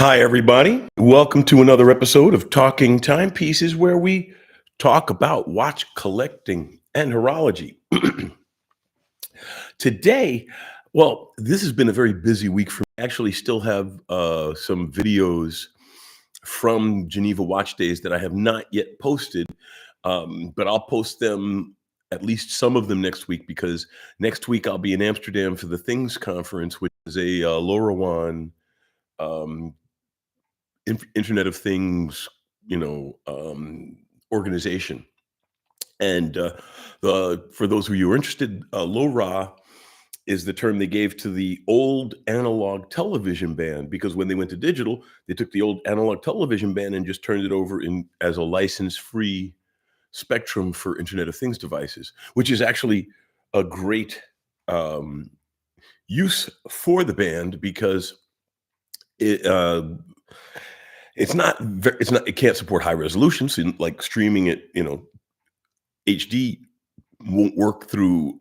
Hi, everybody. Welcome to another episode of Talking Timepieces, where we talk about watch collecting and horology. Today, well, this has been a very busy week for me. I actually still have some videos from Geneva Watch Days that I have not yet posted, but I'll post them, at least some of them, next week, because next week I'll be in Amsterdam for the Things Conference, which is a LoRaWAN um, Internet of Things, organization. And for those of you who are interested, LoRa is the term they gave to the old analog television band, because when they went to digital, they took the old analog television band and just turned it over in as a license-free spectrum for Internet of Things devices, which is actually a great um, use for the band because it it can't support high resolution, so like streaming it, HD won't work through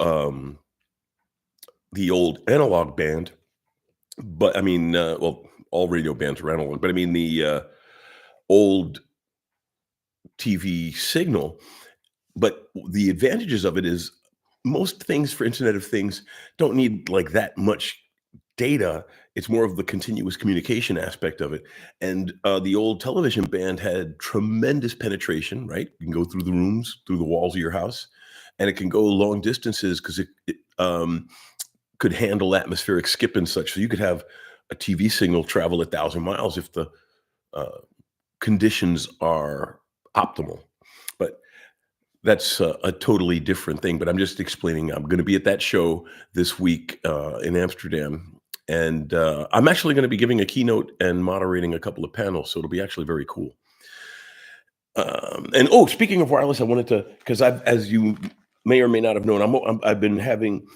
the old analog band. But I mean, well, all radio bands are analog, but I mean the old TV signal. But the advantages of it is most things for Internet of Things don't need like that much data. It's more of the continuous communication aspect of it. And the old television band had tremendous penetration, right? You can go through the rooms, through the walls of your house, and it can go long distances because it could handle atmospheric skip and such. So you could have a TV signal travel 1,000 miles if the uh, conditions are optimal. But that's a totally different thing, but I'm just explaining. I'm gonna be at that show this week, in Amsterdam, and, I'm actually gonna be giving a keynote and moderating a couple of panels, so it'll be actually very cool. And oh, speaking of wireless, I wanted to, because as you may or may not have known, I've been having,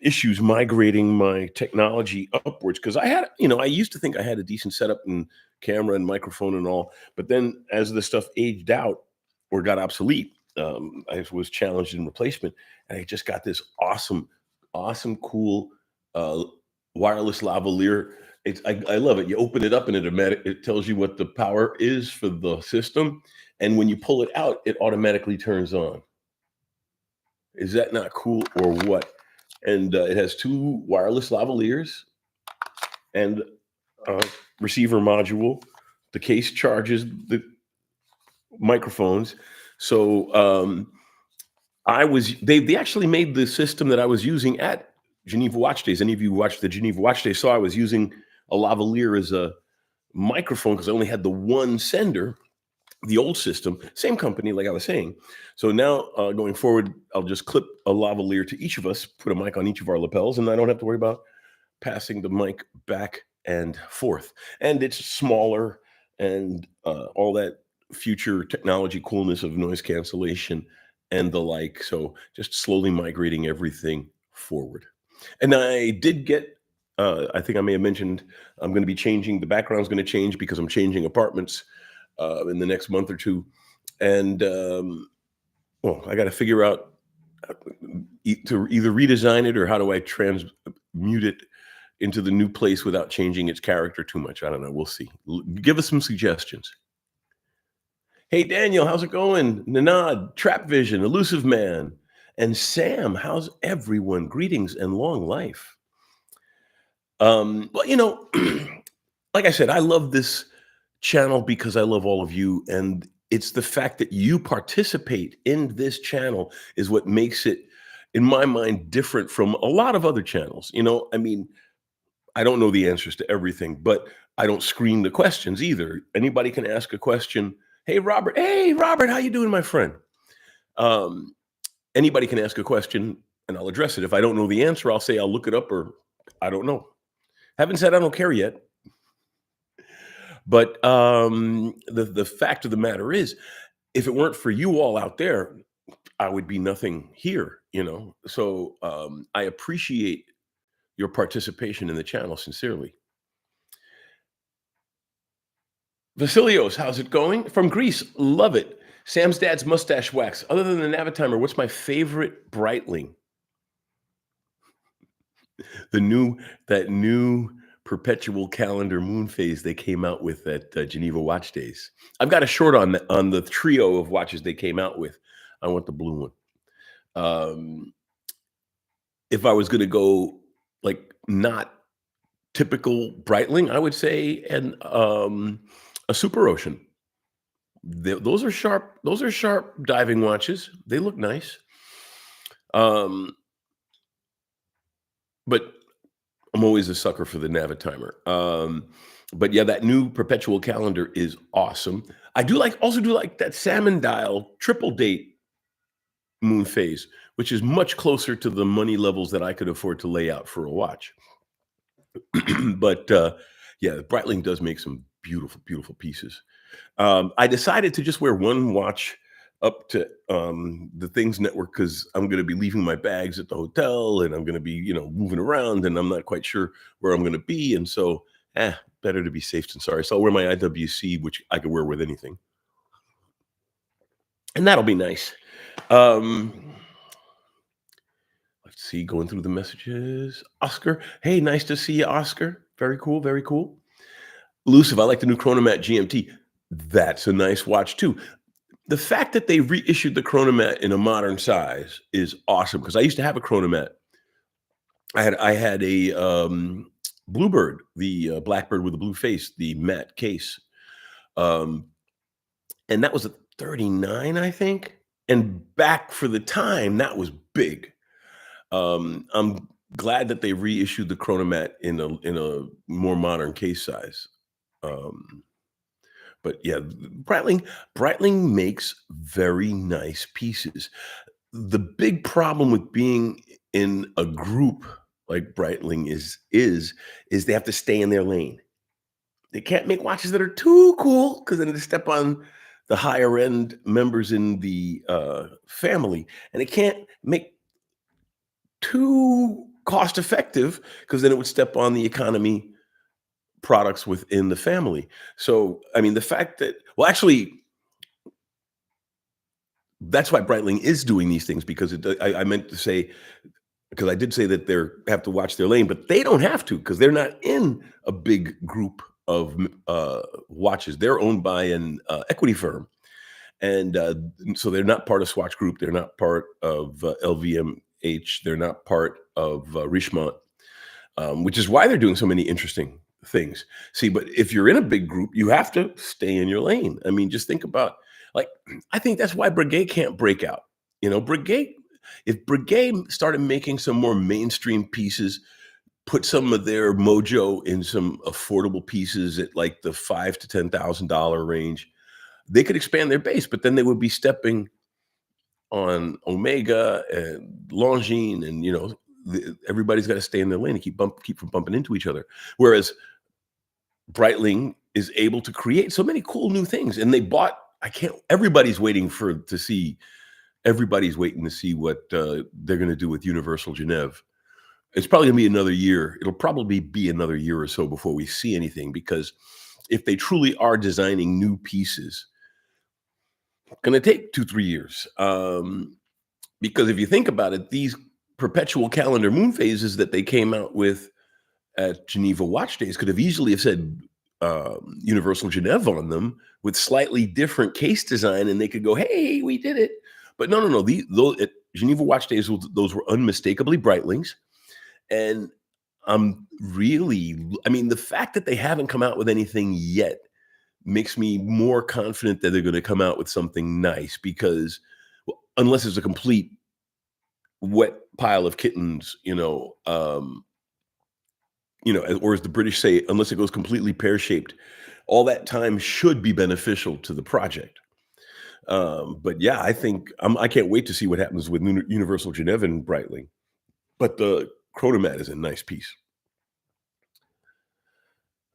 issues migrating my technology upwards because I used to think I had a decent setup and camera and microphone and all, but then as the stuff aged out or got obsolete, I was challenged in replacement, and I just got this awesome, cool uh, wireless lavalier. I love it. You open it up and it tells you what the power is for the system, and when you pull it out, it automatically turns on. Is that not cool or what? And it has two wireless lavaliers and a receiver module. The case charges the microphones. So they actually made the system that I was using at Geneva Watch Days. Any of you who watched the Geneva Watch Days saw I was using a lavalier as a microphone because I only had the one sender. The old system, same company, like I was saying. So now going forward, I'll just clip a lavalier to each of us, put a mic on each of our lapels, and I don't have to worry about passing the mic back and forth. And it's smaller and all that future technology coolness of noise cancellation and the like. So just slowly migrating everything forward. And I did get, I think I may have mentioned, I'm going to be changing, the background's going to change because I'm changing apartments in the next month or two. And well, I got to figure out to either redesign it or how do I transmute it into the new place without changing its character too much. I don't know. We'll see. Give us some suggestions. Hey, Daniel, how's it going? Nanad, Trap Vision, Elusive Man, and Sam, how's everyone? Greetings and long life. Well, like I said, I love this channel because I love all of you. And it's the fact that you participate in this channel is what makes it, in my mind, different from a lot of other channels. I mean, I don't know the answers to everything, but I don't screen the questions either. Anybody can ask a question. Hey, Robert, how you doing, my friend? Um, Anybody can ask a question and I'll address it. If I don't know the answer, I'll say I'll look it up or I don't know. Haven't said I don't care yet. But the fact of the matter is, if it weren't for you all out there, I would be nothing here. So I appreciate your participation in the channel sincerely. Vasilios, how's it going? From Greece, love it. Sam's dad's mustache wax. Other than the Navitimer, what's my favorite Breitling? The new that new perpetual calendar moon phase they came out with at Geneva Watch Days. I've got a short on the trio of watches they came out with. I want the blue one. Um, if I was going to go like not typical Breitling, I would say a Super Ocean. Those are sharp. Those are sharp diving watches. They look nice. Um, but I'm always a sucker for the Navitimer. But yeah, that new perpetual calendar is awesome. I do like also do like that salmon dial triple date moon phase, which is much closer to the money levels that I could afford to lay out for a watch. But yeah, Breitling does make some beautiful, beautiful pieces. I decided to just wear one watch up to the Things Network because I'm going to be leaving my bags at the hotel and I'm going to be, moving around and I'm not quite sure where I'm going to be. And so, better to be safe than sorry. So I'll wear my IWC, which I could wear with anything. And that'll be nice. Let's see, going through the messages. Oscar, hey, nice to see you, Oscar. Very cool, very cool. Elusive, I like the new Chronomat GMT. That's a nice watch too. The fact that they reissued the Chronomat in a modern size is awesome because I used to have a Chronomat. I had a Bluebird, the Blackbird with the blue face, the matte case, um, and that was a 39, I think. And back for the time, that was big. I'm glad that they reissued the Chronomat in a more modern case size. Um, but yeah, Breitling makes very nice pieces. The big problem with being in a group like Breitling is they have to stay in their lane. They can't make watches that are too cool because then they step on the higher end members in the family, and they can't make too cost effective because then it would step on the economy products within the family. So, I mean, the fact that, well, actually, that's why Breitling is doing these things because I meant to say, because I did say that they have to watch their lane, but they don't have to because they're not in a big group of watches. They're owned by an equity firm. And so they're not part of Swatch Group. They're not part of LVMH. They're not part of Richemont, which is why they're doing so many interesting things. See, but if you're in a big group, you have to stay in your lane. I mean, just think about, like, I think that's why Breguet can't break out. If Breguet started making some more mainstream pieces, put some of their mojo in some affordable pieces at like the $5,000 to $10,000 range, they could expand their base, but then they would be stepping on Omega and Longines, and everybody's got to stay in their lane and keep from bumping into each other. Whereas Breitling is able to create so many cool new things, and they bought. Everybody's waiting to see. Everybody's waiting to see what they're going to do with Universal Genève. It's probably going to be another year. It'll probably be another year or so before we see anything, because if they truly are designing new pieces, it's going to take 2-3 years. Because if you think about it, these perpetual calendar moon phases that they came out with at Geneva Watch Days could have easily have said Universal Genève on them with slightly different case design, and they could go, "Hey, we did it." But no. Those at Geneva Watch Days, those were unmistakably Breitlings, and I mean, the fact that they haven't come out with anything yet makes me more confident that they're going to come out with something nice, because unless it's a complete wet pile of kittens, or as the British say, unless it goes completely pear-shaped, all that time should be beneficial to the project. But yeah, I can't wait to see what happens with Universal Genève and Breitling. But the Chronomat is a nice piece.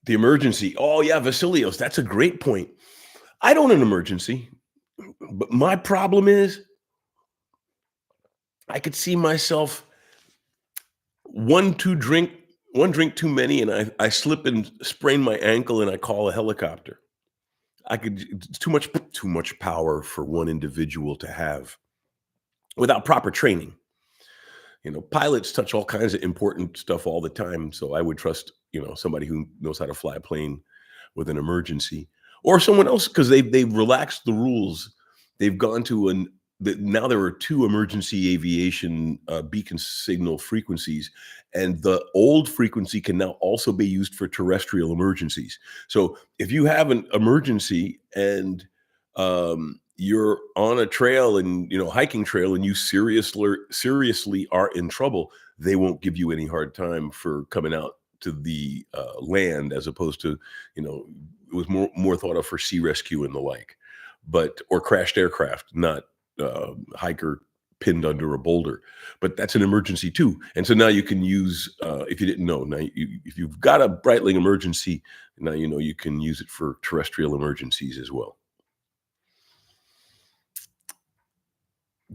The emergency. Oh yeah, Vasilios. That's a great point. I don't an emergency, but my problem is I could see myself one drink too many, and I slip and sprain my ankle, and I call a helicopter. It's too much power for one individual to have without proper training. Pilots touch all kinds of important stuff all the time, so I would trust somebody who knows how to fly a plane with an emergency, or someone else because they've relaxed the rules. They've gone to now there are two emergency aviation beacon signal frequencies, and the old frequency can now also be used for terrestrial emergencies. So if you have an emergency and you're on a trail and hiking trail and you seriously are in trouble, they won't give you any hard time for coming out to the land, as opposed to it was more thought of for sea rescue and the like, but or crashed aircraft, not hiker pinned under a boulder. But that's an emergency too, and so now you can use, if you didn't know, now if you've got a Breitling emergency, now you can use it for terrestrial emergencies as well.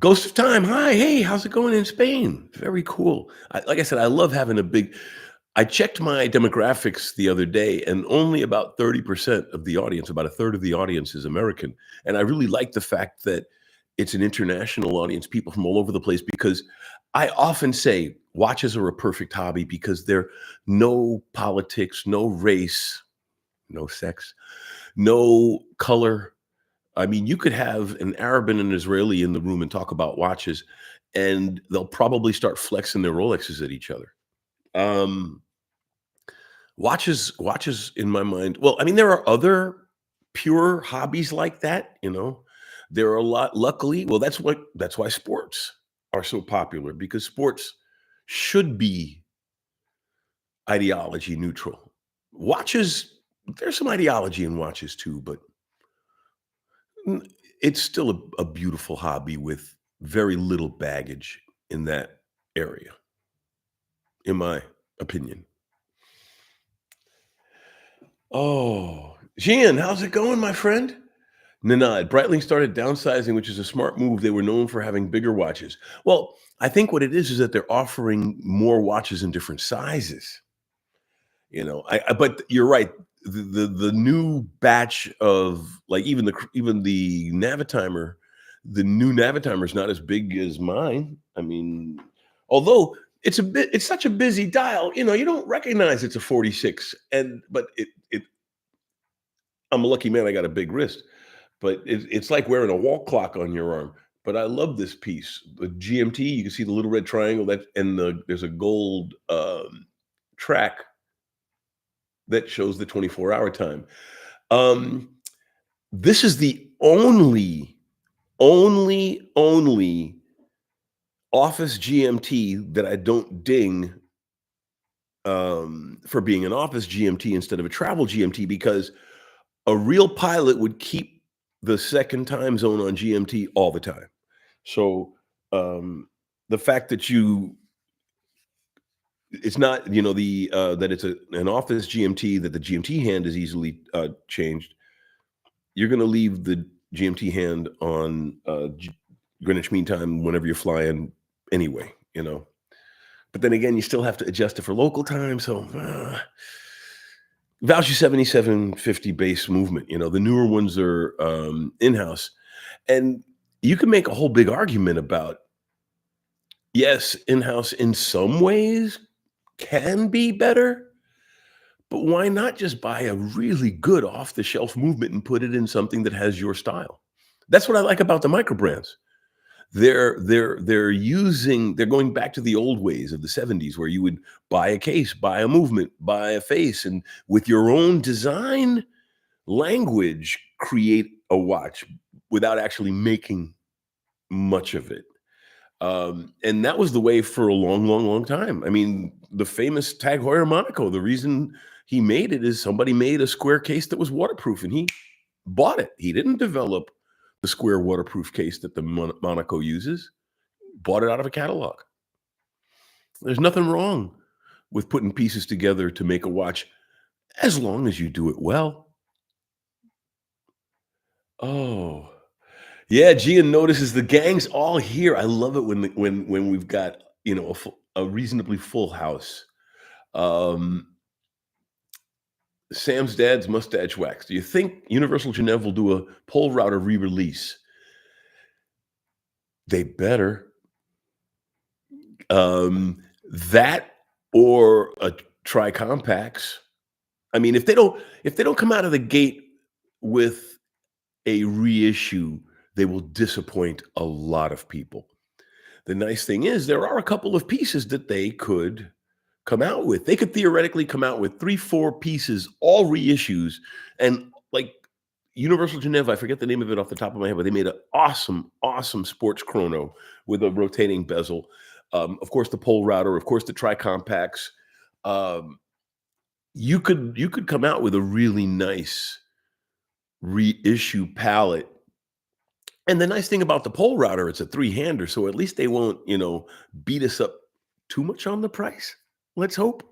Ghost of Time. Hi, hey, how's it going in Spain? Very cool. Like I said, I love having a big. I checked my demographics the other day, and only about 30% of the audience, about a third of the audience, is American. And I really like the fact that it's an international audience, people from all over the place, because I often say watches are a perfect hobby because they're no politics, no race, no sex, no color. I mean, you could have an Arab and an Israeli in the room and talk about watches, and they'll probably start flexing their Rolexes at each other. Um, watches in my mind. Well, I mean, there are other pure hobbies like that. There are a lot, luckily. Well, that's why sports are so popular, because sports should be ideology neutral. Watches, there's some ideology in watches too, but Mm, it's still a beautiful hobby with very little baggage in that area, in my opinion. Oh, Gian, how's it going, my friend? Nanad, Breitling started downsizing, which is a smart move. They were known for having bigger watches. Well, I think what it is that they're offering more watches in different sizes. But you're right. The new batch of, like, even the Navitimer, the new Navitimer is not as big as mine. I mean, although it's such a busy dial, you don't recognize it's a 46. But I'm a lucky man. I got a big wrist, but it's like wearing a wall clock on your arm. But I love this piece, the GMT. You can see the little red triangle there's a gold track that shows the 24-hour time. Um, this is the only office GMT that I don't ding for being an office GMT instead of a travel GMT, because a real pilot would keep the second time zone on GMT all the time. So um, the fact that it's not, that it's an office GMT, that the GMT hand is easily changed. You're going to leave the GMT hand on Greenwich Mean Time whenever you're flying anyway. But then again, you still have to adjust it for local time. So Value 7750 base movement, the newer ones are in-house. And you can make a whole big argument about, yes, in-house in some ways can be better, but why not just buy a really good off-the-shelf movement and put it in something that has your style? That's what I like about the micro brands. They're going back to the old ways of the 70s, where you would buy a case, buy a movement, buy a face, and with your own design language, create a watch without actually making much of it. And that was the way for a long, long, long time. I mean, the famous Tag Heuer Monaco, the reason he made it is somebody made a square case that was waterproof and he bought it. He didn't develop the square waterproof case that the Monaco uses, bought it out of a catalog. There's nothing wrong with putting pieces together to make a watch, as long as you do it well. Oh, yeah, Gian notices the gang's all here. I love it when we've got, a reasonably full house. Um, Sam's dad's mustache wax. Do you think Universal Genève will do a pole router re-release? They better. That or tri compacts. I mean, if they don't come out of the gate with a reissue, they will disappoint a lot of people. The nice thing is there are a couple of pieces that they could come out with. They could theoretically come out with 3, 4 pieces, all reissues, and like Universal Geneva, I forget the name of it off the top of my head, but they made an awesome, awesome sports chrono with a rotating bezel. Of course, the pole router, of course, the tri compacts. Um, you could come out with a really nice reissue palette. And the nice thing about the pole router, it's a three-hander, so at least they won't, beat us up too much on the price. Let's hope.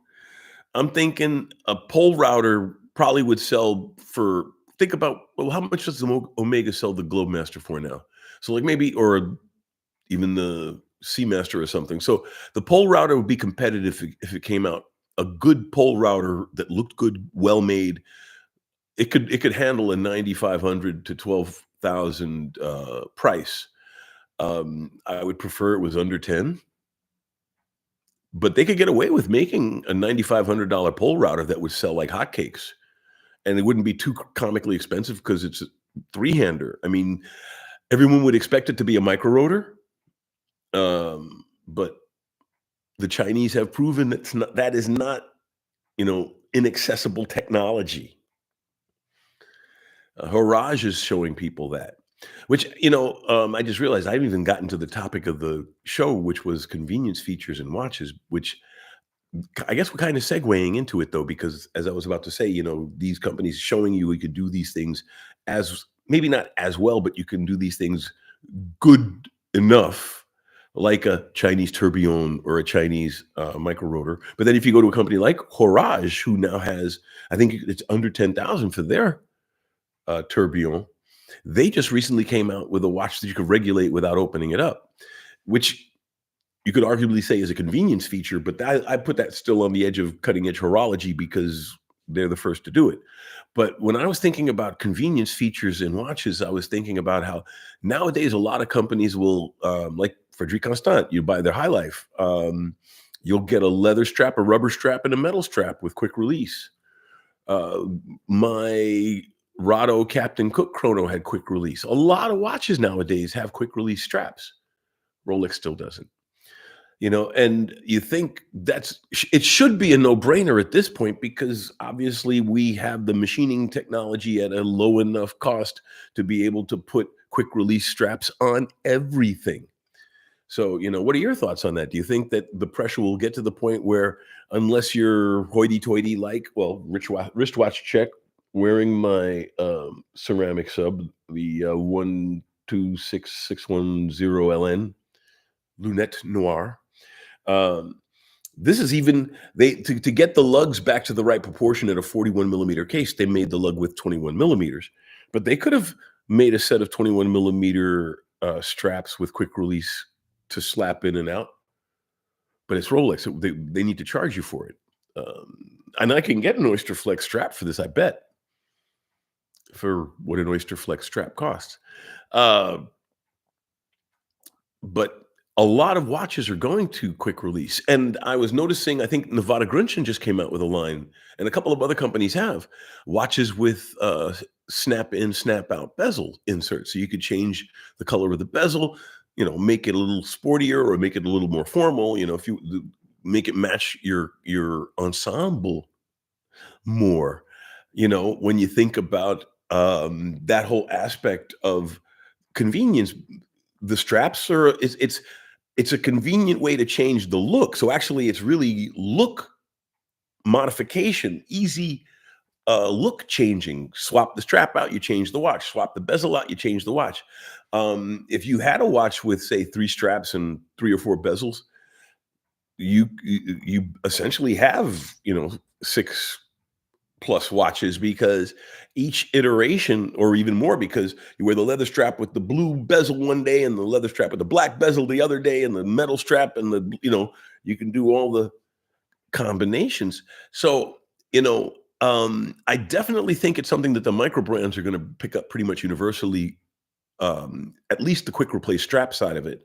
I'm thinking a pole router probably would sell for, think about, well, how much does the Omega sell the Globemaster for now? So like maybe, or even the Seamaster or something. So the pole router would be competitive if it came out. A good pole router that looked good, well made, it could handle a 9,500 to 12,000 price. I would prefer it was under 10, but they could get away with making a $9,500 pole router that would sell like hotcakes, and it wouldn't be too comically expensive because it's a three-hander. I mean, everyone would expect it to be a micro rotor, but the Chinese have proven that is not, inaccessible technology. Haraj is showing people that, which, I just realized I haven't even gotten to the topic of the show, which was convenience features in watches, which I guess we're kind of segueing into it though, because as I was about to say, these companies showing you could do these things as maybe not as well, but you can do these things good enough, like a Chinese tourbillon or a Chinese micro rotor. But then if you go to a company like Horage, who now has, I think it's under 10,000 for their tourbillon, they just recently came out with a watch that you could regulate without opening it up, which you could arguably say is a convenience feature, but I put that still on the edge of cutting edge horology because they're the first to do it. But when I was thinking about convenience features in watches, I was thinking about how nowadays a lot of companies will, like Frederic Constant, you buy their High Life, you'll get a leather strap, a rubber strap, and a metal strap with quick release. Uh, my Rado Captain Cook chrono had quick release. A lot of watches nowadays have quick release straps. Rolex still doesn't. And you think it should be a no-brainer at this point because obviously we have the machining technology at a low enough cost to be able to put quick release straps on everything. So, what are your thoughts on that? Do you think that the pressure will get to the point where unless you're hoity-toity like, well, wristwatch check, wearing my ceramic sub, the 126610 LN Lunette Noir. Um, this is even they to get the lugs back to the right proportion at a 41 millimeter case. They made the lug with 21 millimeters, but they could have made a set of 21 millimeter straps with quick release to slap in and out. But it's Rolex; so they need to charge you for it. And I can get an Oyster Flex strap for this. I bet for what an Oyster Flex strap costs. Uh, but a lot of watches are going to quick release. And I was noticing, I think Nevada Grunchen just came out with a line, and a couple of other companies have watches with snap in, snap out bezel inserts. So you could change the color of the bezel, make it a little sportier or make it a little more formal. If you make it match your ensemble more, when you think about that whole aspect of convenience, the straps are it's a convenient way to change the look. So actually, it's really look modification, easy look changing. Swap the strap out, you change the watch. Swap the bezel out, you change the watch. If you had a watch with, say, 3 straps and 3 or 4 bezels, you essentially have 6 plus watches because each iteration, or even more, because you wear the leather strap with the blue bezel one day and the leather strap with the black bezel the other day and the metal strap and you can do all the combinations. So, I definitely think it's something that the micro brands are going to pick up pretty much universally, at least the quick replace strap side of it,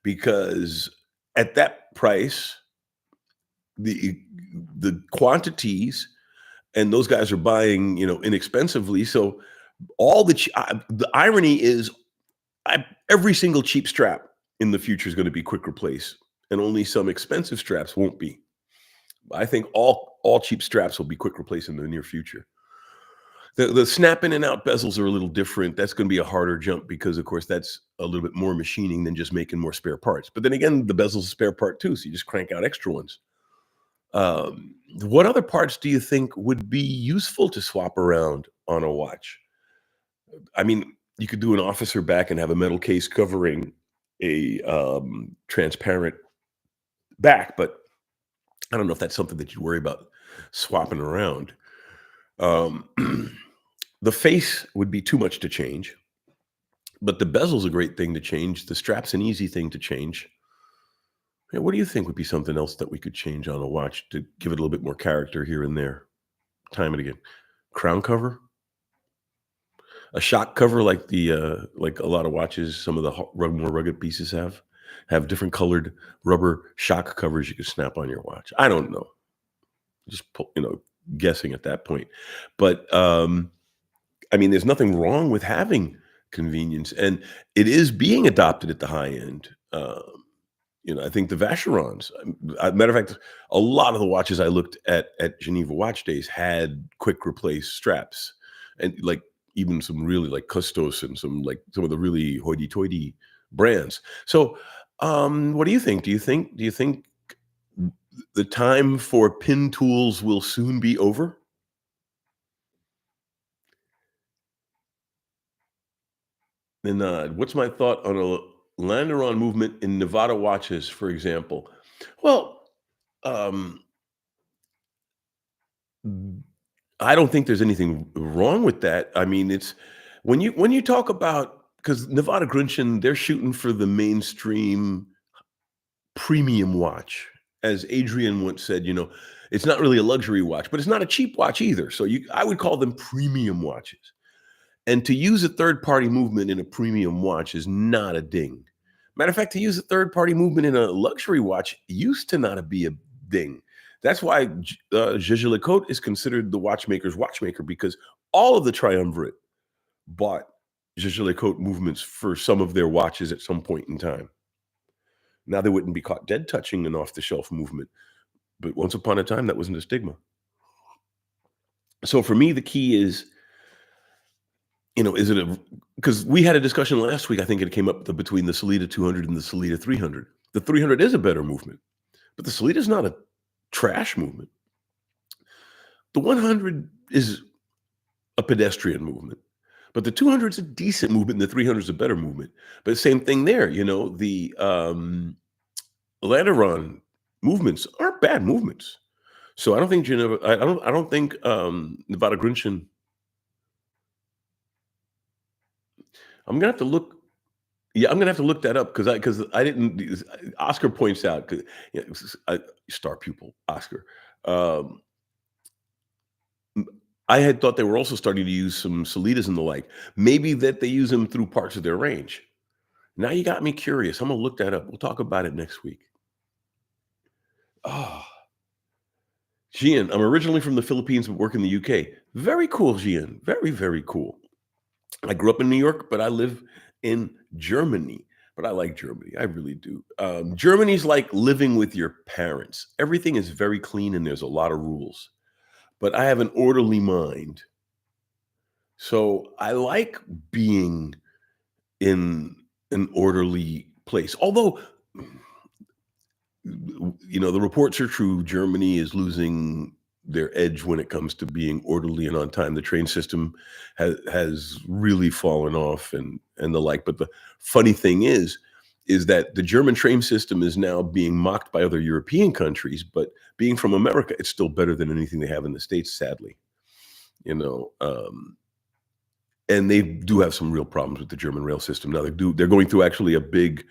because at that price, the the quantities, and those guys are buying, inexpensively. So the irony is, every single cheap strap in the future is going to be quick replace, and only some expensive straps won't be. I think all cheap straps will be quick replace in the near future. The snap in and out bezels are a little different. That's going to be a harder jump because, of course, that's a little bit more machining than just making more spare parts. But then again, the bezel's a spare part too, so you just crank out extra ones. What other parts do you think would be useful to swap around on a watch? I mean, you could do an officer back and have a metal case covering a transparent back, but I don't know if that's something that you worry about swapping around. Um, the face would be too much to change, but the bezel's a great thing to change. The strap's an easy thing to change. Yeah, what do you think would be something else that we could change on a watch to give it a little bit more character here and there? Time and again. Crown cover? A shock cover like like a lot of watches, some of the more rugged pieces have different colored rubber shock covers you can snap on your watch. I don't know. Just guessing at that point. But I mean, there's nothing wrong with having convenience, and it is being adopted at the high end. I think the Vacherons, matter of fact, a lot of the watches I looked at Geneva Watch Days had quick replace straps, and like even some really like Custos and some of the really hoity-toity brands. So, what do you think? Do you think the time for pin tools will soon be over? And what's my thought on a Landeron movement in Nevada watches, for example? Well, um, I don't think there's anything wrong with that. I mean, it's when you talk about, because Nevada Grunchen, they're shooting for the mainstream premium watch. As Adrian once said, it's not really a luxury watch, but it's not a cheap watch either. So I would call them premium watches. And to use a third-party movement in a premium watch is not a ding. Matter of fact, to use a third-party movement in a luxury watch used to not be a ding. That's why Jaeger-LeCoultre is considered the watchmaker's watchmaker, because all of the triumvirate bought Jaeger-LeCoultre movements for some of their watches at some point in time. Now they wouldn't be caught dead touching an off-the-shelf movement, but once upon a time that wasn't a stigma. So for me, the key is, is it because we had a discussion last week, I think it came up between the Sellita 200 and the Sellita 300. The 300 is a better movement, but the Sellita is not a trash movement. The 100 is a pedestrian movement, but the 200 is a decent movement and the 300 is a better movement. But same thing there, the Landeron movements aren't bad movements. So I don't think Geneva, I don't think Nevada Grunchen. I'm gonna have to look. Yeah, I'm gonna have to look that up because I didn't. Oscar points out, 'cause, star pupil Oscar. Um, I had thought they were also starting to use some Solitas and the like. Maybe that they use them through parts of their range. Now you got me curious. I'm gonna look that up. We'll talk about it next week. Oh, Gian, I'm originally from the Philippines but work in the UK. Very cool, Gian. Very, very cool. I grew up in New York, but I live in Germany. But I like Germany. I really do. Germany's like living with your parents. Everything is very clean and there's a lot of rules. But I have an orderly mind. So I like being in an orderly place. Although, the reports are true. Germany is losing their edge when it comes to being orderly and on time. The train system has really fallen off and the like. But the funny thing is that the German train system is now being mocked by other European countries. But being from America, it's still better than anything they have in the States, sadly. You know, and they do have some real problems with the German rail system. Now they're going through actually a big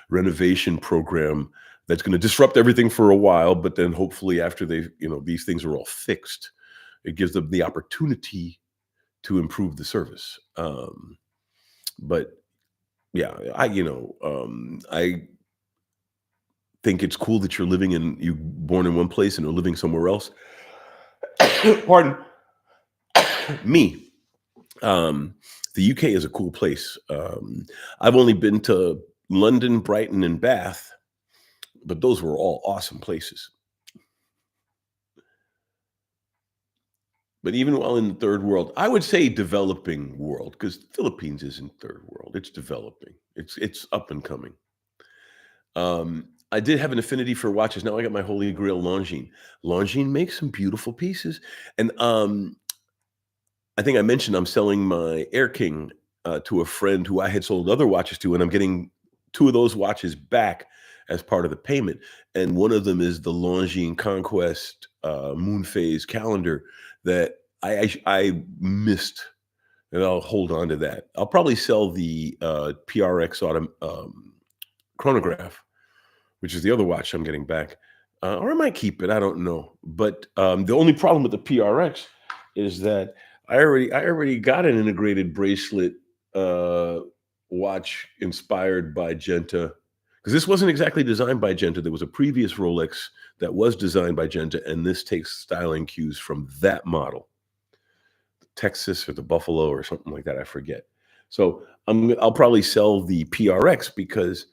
renovation program that's going to disrupt everything for a while, but then hopefully after these things are all fixed, it gives them the opportunity to improve the service. But yeah, I think it's cool that you born in one place and are living somewhere else. Pardon me. Um, the UK is a cool place. I've only been to London, Brighton, and Bath, but those were all awesome places. But even while in the third world, I would say developing world, because Philippines isn't third world. It's developing. It's up and coming. I did have an affinity for watches. Now I got my holy grail Longines. Longines makes some beautiful pieces, and I think I mentioned I'm selling my Air King to a friend who I had sold other watches to, and I'm getting two of those watches back as part of the payment. And one of them is the Longines Conquest Moon Phase calendar that I missed, and I'll hold on to that. I'll probably sell the PRX chronograph, which is the other watch I'm getting back, or I might keep it. I don't know. But the only problem with the PRX is that I already got an integrated bracelet uh, watch inspired by Genta, because this wasn't exactly designed by Genta. There was a previous Rolex that was designed by Genta, and this takes styling cues from that model, Texas or the Buffalo or something like that. I forget. So I'll probably sell the PRX because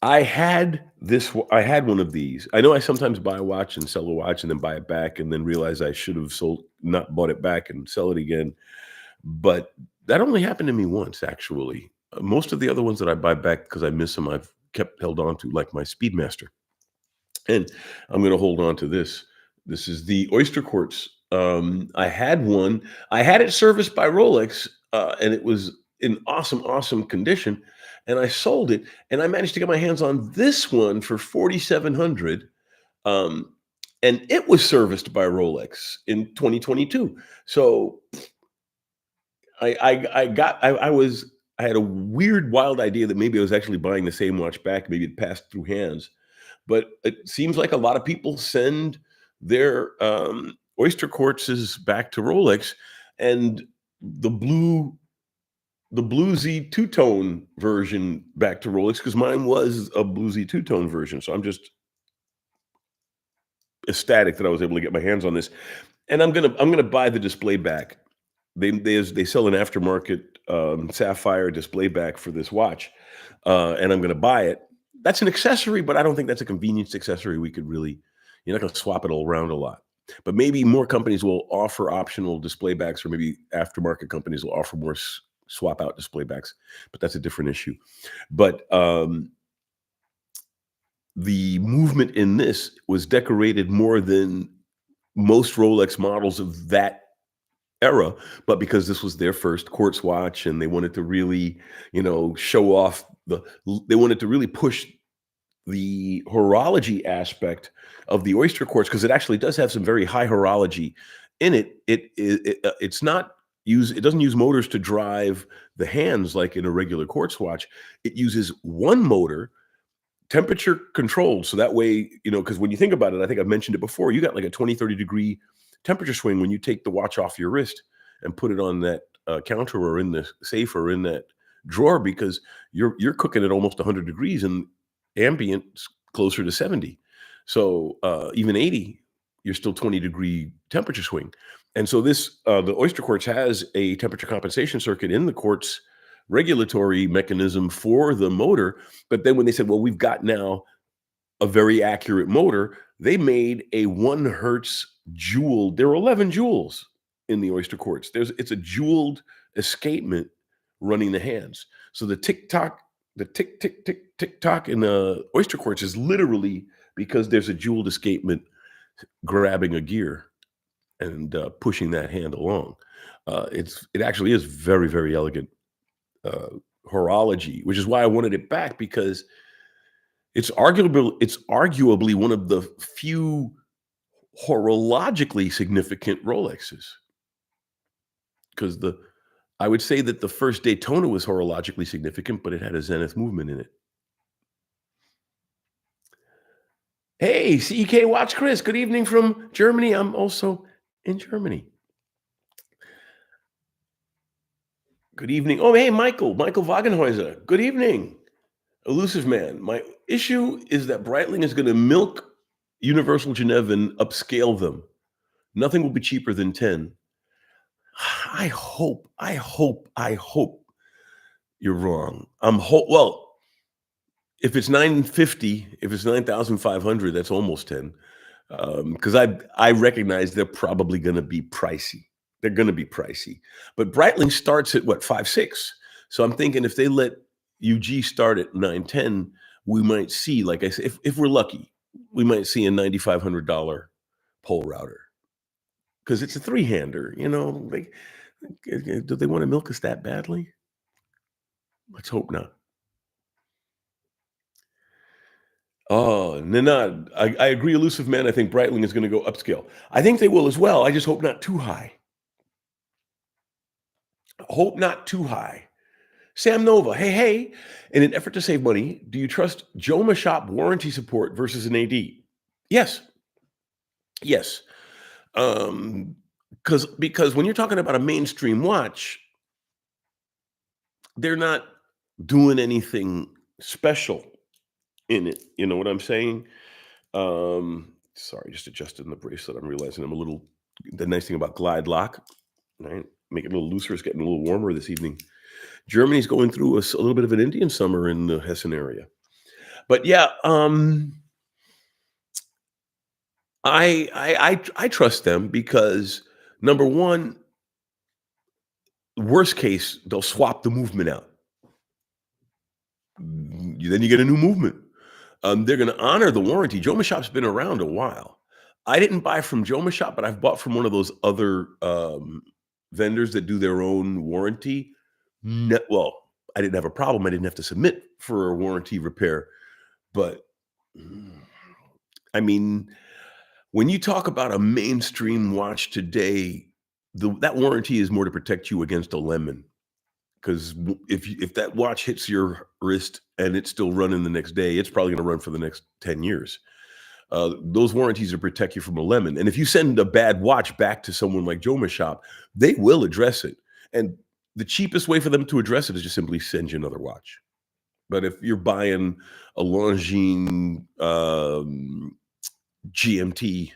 I had one of these. I know I sometimes buy a watch and sell a watch and then buy it back and then realize I should have not bought it back and sell it again. But that only happened to me once, actually. Most of the other ones that I buy back because I miss them, I've kept held on to, like my Speedmaster. And I'm going to hold on to this. This is the Oyster Quartz. I had one. I had it serviced by Rolex, and it was in awesome, awesome condition. And I sold it, and I managed to get my hands on this one for 4,700. Um, and it was serviced by Rolex in 2022. So I had a weird, wild idea that maybe I was actually buying the same watch back. Maybe it passed through hands, but it seems like a lot of people send their oyster quartzes back to Rolex, and the blue the bluesy two-tone version back to Rolex, because mine was a bluesy two-tone version. So I'm just ecstatic that I was able to get my hands on this, and I'm gonna buy the display back. They sell an aftermarket sapphire display back for this watch, and I'm gonna buy it. That's an accessory, but I don't think that's a convenience accessory. You're not gonna swap it all around a lot. But maybe more companies will offer optional display backs, or maybe aftermarket companies will offer more swap out display backs. But that's a different issue. But the movement in this was decorated more than most Rolex models of that era, but because this was their first quartz watch and they wanted to really, show off they wanted to really push the horology aspect of the oyster quartz, because it actually does have some very high horology in it. It's not it doesn't use motors to drive the hands like in a regular quartz watch. It uses one motor, temperature controlled, so that way, because when you think about it, I think I've mentioned it before, you got like a 20-30 degree temperature swing when you take the watch off your wrist and put it on that counter or in the safe or in that drawer, because you're cooking at almost 100 degrees and ambient's closer to 70. So even 80, you're still 20-degree temperature swing. And so the oyster quartz has a temperature compensation circuit in the quartz regulatory mechanism for the motor. But then when they said, well, we've got now a very accurate motor, they made a 1 hertz jewel. There are 11 jewels in the oyster quartz. It's a jeweled escapement running the hands. So the tick tick tick tick tock in the oyster quartz is literally because there's a jeweled escapement grabbing a gear and pushing that hand along. It actually is very, very elegant uh, horology, which is why I wanted it back, because it's arguably one of the few horologically significant Rolexes. Because the I would say that the first Daytona was horologically significant, but it had a zenith movement in it. Hey, CEK Watch Chris, good evening from Germany. I'm also in Germany. Good evening. Oh, hey, Michael Wagenhäuser. Good evening. Elusive man. My issue is that Breitling is going to milk Universal Geneva and upscale them. Nothing will be cheaper than 10. I hope you're wrong. Well, if it's 950, if it's 9,500, that's almost 10. Because I recognize they're probably going to be pricey. They're going to be pricey. But Breitling starts at what, 5.6. So I'm thinking if they let UG start at 9.10, we might see, like I said, if we're lucky, we might see a $9,500 pole router because it's a three-hander. Like, do they want to milk us that badly? Let's hope not. Oh, Nanad, I agree, elusive man. I think Breitling is going to go upscale. I think they will as well. I just hope not too high. Hope not too high. Sam Nova, hey. In an effort to save money, do you trust Joma Shop warranty support versus an AD? Yes. Because when you're talking about a mainstream watch, they're not doing anything special in it. You know what I'm saying? Sorry, just adjusting the bracelet. I'm realizing I'm a little. The nice thing about Glide Lock, right? Make it a little looser. It's getting a little warmer this evening. Germany's going through a little bit of an Indian summer in the Hessen area. But yeah, I trust them because number one, worst case, they'll swap the movement out. Then you get a new movement. They're going to honor the warranty. Joma Shop's been around a while. I didn't buy from Joma Shop, but I've bought from one of those other vendors that do their own warranty. Well, I didn't have a problem. I didn't have to submit for a warranty repair. But I mean, when you talk about a mainstream watch today, that warranty is more to protect you against a lemon. Because if that watch hits your wrist and it's still running the next day, it's probably going to run for the next 10 years. Those warranties are protect you from a lemon. And if you send a bad watch back to someone like Joma Shop, they will address it. And the cheapest way for them to address it is just simply send you another watch. But if you're buying a Longines GMT,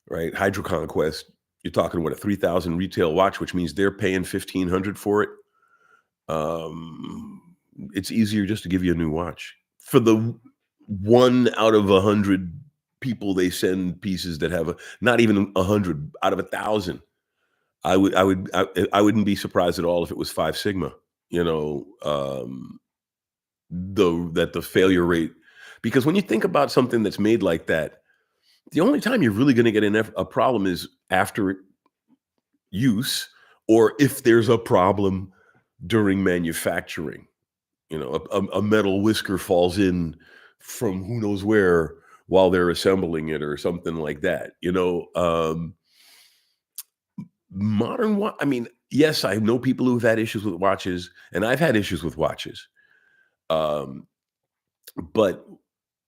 right, Hydro Conquest, you're talking what, a 3,000 retail watch, which means they're paying 1,500 for it. It's easier just to give you a new watch. For the 1 out of 100 people they send pieces that have not even 100 out of 1,000, I wouldn't be surprised at all if it was 5 Sigma. The failure rate, because when you think about something that's made like that, the only time you're really going to get a problem is after use, or if there's a problem during manufacturing. A metal whisker falls in from who knows where while they're assembling it or something like that. Modern watch. I mean, yes, I know people who've had issues with watches, and I've had issues with watches. But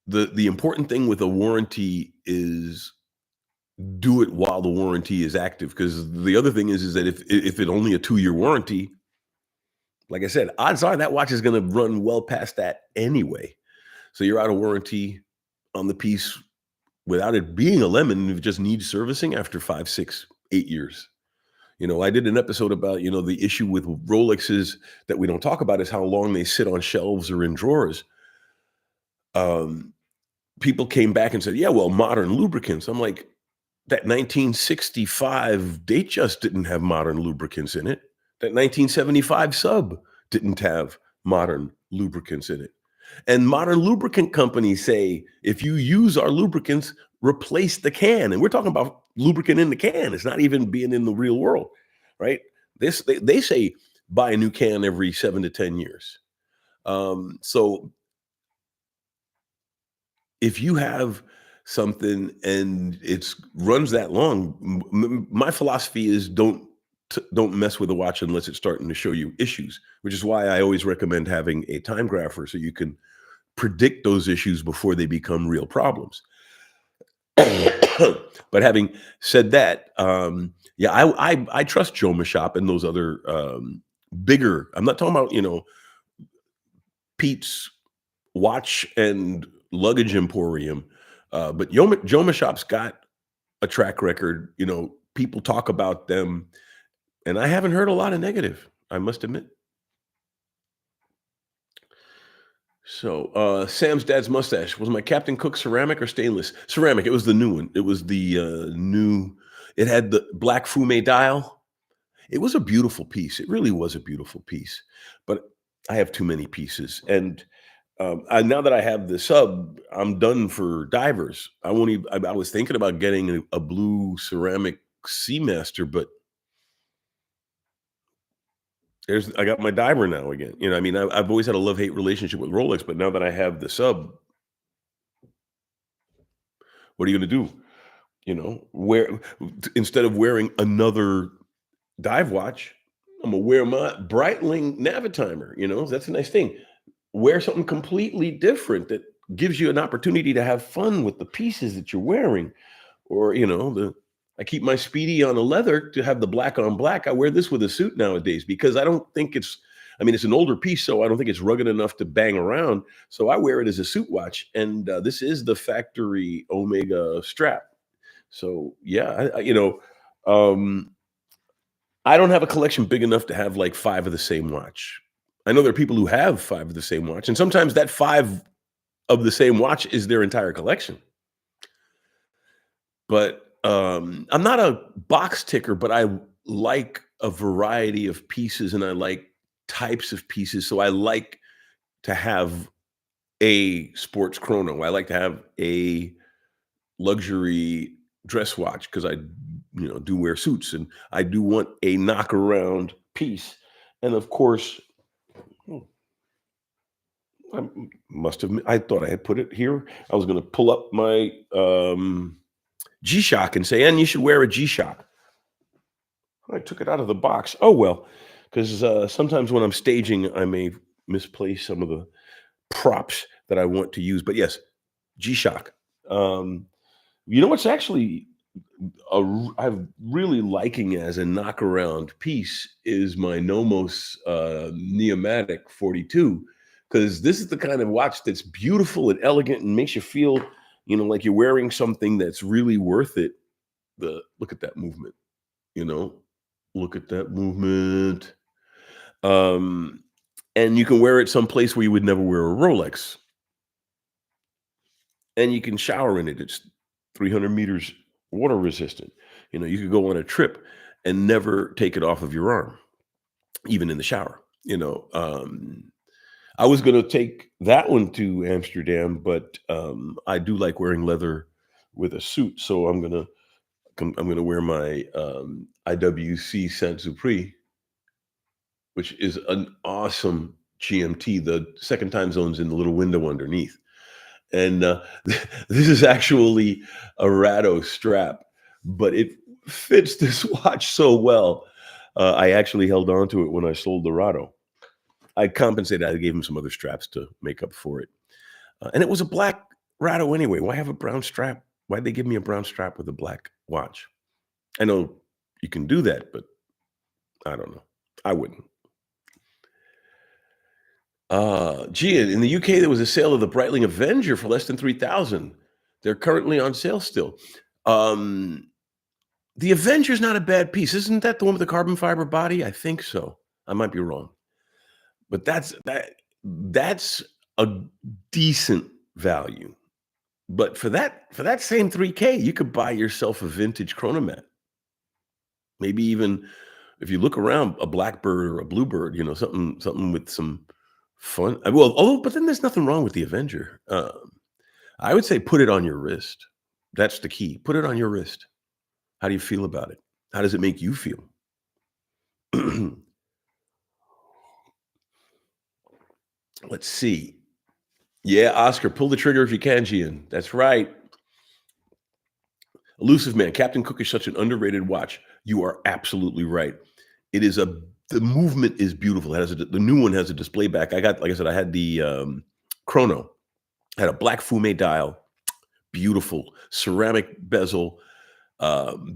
the important thing with a warranty is do it while the warranty is active. Because the other thing is that if it's only a 2-year warranty, like I said, odds are that watch is going to run well past that anyway. So you're out of warranty on the piece without it being a lemon. It just needs servicing after 5, 6, 8 years. I did an episode about, the issue with Rolexes that we don't talk about is how long they sit on shelves or in drawers. People came back and said, yeah, well, modern lubricants. I'm like, that 1965 Datejust didn't have modern lubricants in it. That 1975 Sub didn't have modern lubricants in it. And modern lubricant companies say, if you use our lubricants, replace the can. And we're talking about lubricant in the can. It's not even being in the real world, right? They say buy a new can every 7 to 10 years. So if you have something and it runs that long, my philosophy is don't mess with a watch unless it's starting to show you issues, which is why I always recommend having a time grapher so you can predict those issues before they become real problems. But having said that, yeah, I trust Joma Shop and those other bigger. I'm not talking about Pete's watch and luggage emporium. But Joma Shop's got a track record. People talk about them, and I haven't heard a lot of negative, I must admit. So, Sam's dad's mustache was my Captain Cook ceramic or stainless? Ceramic. It was the new one. It was the new. It had the black fume dial. It was a beautiful piece. It really was a beautiful piece. But I have too many pieces, and now that I have the sub, I'm done for divers. I won't even. I was thinking about getting a blue ceramic Seamaster, but I got my diver now again. I mean, I've always had a love hate relationship with Rolex, but now that I have the sub, what are you going to do? Where instead of wearing another dive watch, I'm gonna wear my Breitling Navitimer. That's a nice thing. Wear something completely different that gives you an opportunity to have fun with the pieces that you're wearing. Or I keep my Speedy on a leather to have the black on black. I wear this with a suit nowadays because I don't think it's. I mean, it's an older piece, so I don't think it's rugged enough to bang around. So I wear it as a suit watch, and this is the factory Omega strap. So yeah, um, I don't have a collection big enough to have like five of the same watch. I know there are people who have five of the same watch, and sometimes that five of the same watch is their entire collection. But I'm not a box ticker, but I like a variety of pieces and I like types of pieces. So I like to have a sports chrono. I like to have a luxury dress watch because I, do wear suits and I do want a knock around piece. And of course, oh, I thought I had put it here. I was going to pull up my G-Shock and say, and you should wear a G-Shock. I took it out of the box. Oh, well, because sometimes when I'm staging, I may misplace some of the props that I want to use. But yes, G-Shock. What's actually I'm really liking as a knockaround piece is my Nomos Neomatic 42, because this is the kind of watch that's beautiful and elegant and makes you feel, like you're wearing something that's really worth it. Look at that movement, you know, look at that movement. Um, and you can wear it someplace where you would never wear a Rolex, and you can shower in it. It's 300 meters water resistant. You could go on a trip and never take it off of your arm, even in the shower. I was going to take that one to Amsterdam, but I do like wearing leather with a suit, so I'm gonna wear my IWC Saint Supri, which is an awesome GMT. The second time zone's in the little window underneath. And this is actually a Rado strap, but it fits this watch so well. I actually held on to it when I sold the Rado. I compensated. I gave him some other straps to make up for it. And it was a black Rado anyway. Why have a brown strap? Why'd they give me a brown strap with a black watch? I know you can do that, but I don't know. I wouldn't. Gee, in the UK, there was a sale of the Breitling Avenger for less than 3,000. They're currently on sale still. Um, the Avenger's not a bad piece. Isn't that the one with the carbon fiber body? I think so. I might be wrong. But that's a decent value. But for that same 3K, you could buy yourself a vintage chronomat. Maybe even if you look around, a blackbird or a bluebird, something with some fun. Well, but then there's nothing wrong with the Avenger. I would say put it on your wrist. That's the key. Put it on your wrist. How do you feel about it? How does it make you feel? Let's see. Yeah, Oscar, pull the trigger if you can, Gian. That's right. Elusive Man, Captain Cook is such an underrated watch. You are absolutely right. The movement is beautiful. The new one has a display back. Like I said, I had the Chrono, had a black fume dial, beautiful ceramic bezel,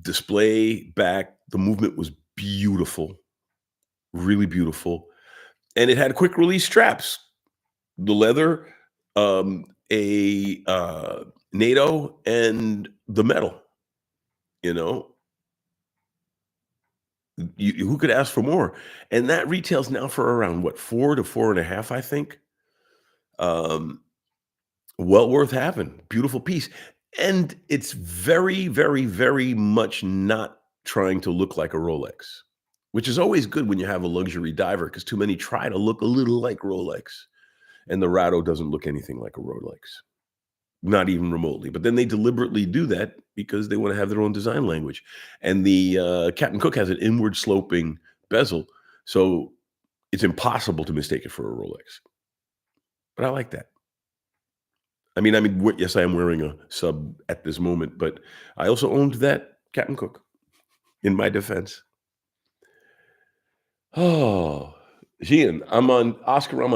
display back. The movement was beautiful, really beautiful. And it had quick release straps. The leather a NATO and the metal. You know, who could ask for more? And that retails now for around what 4 to 4.5, I think. Um, well worth having. Beautiful piece, and it's very, very, very much not trying to look like a Rolex, which is always good when you have a luxury diver because too many try to look a little like Rolex, and the Rado doesn't look anything like a Rolex. Not even remotely, but then they deliberately do that because they wanna have their own design language, and the, Captain Cook has an inward sloping bezel, so it's impossible to mistake it for a Rolex, but I like that. Yes, I am wearing a sub at this moment, but I also owned that Captain Cook, in my defense. Oh, Gian, I'm on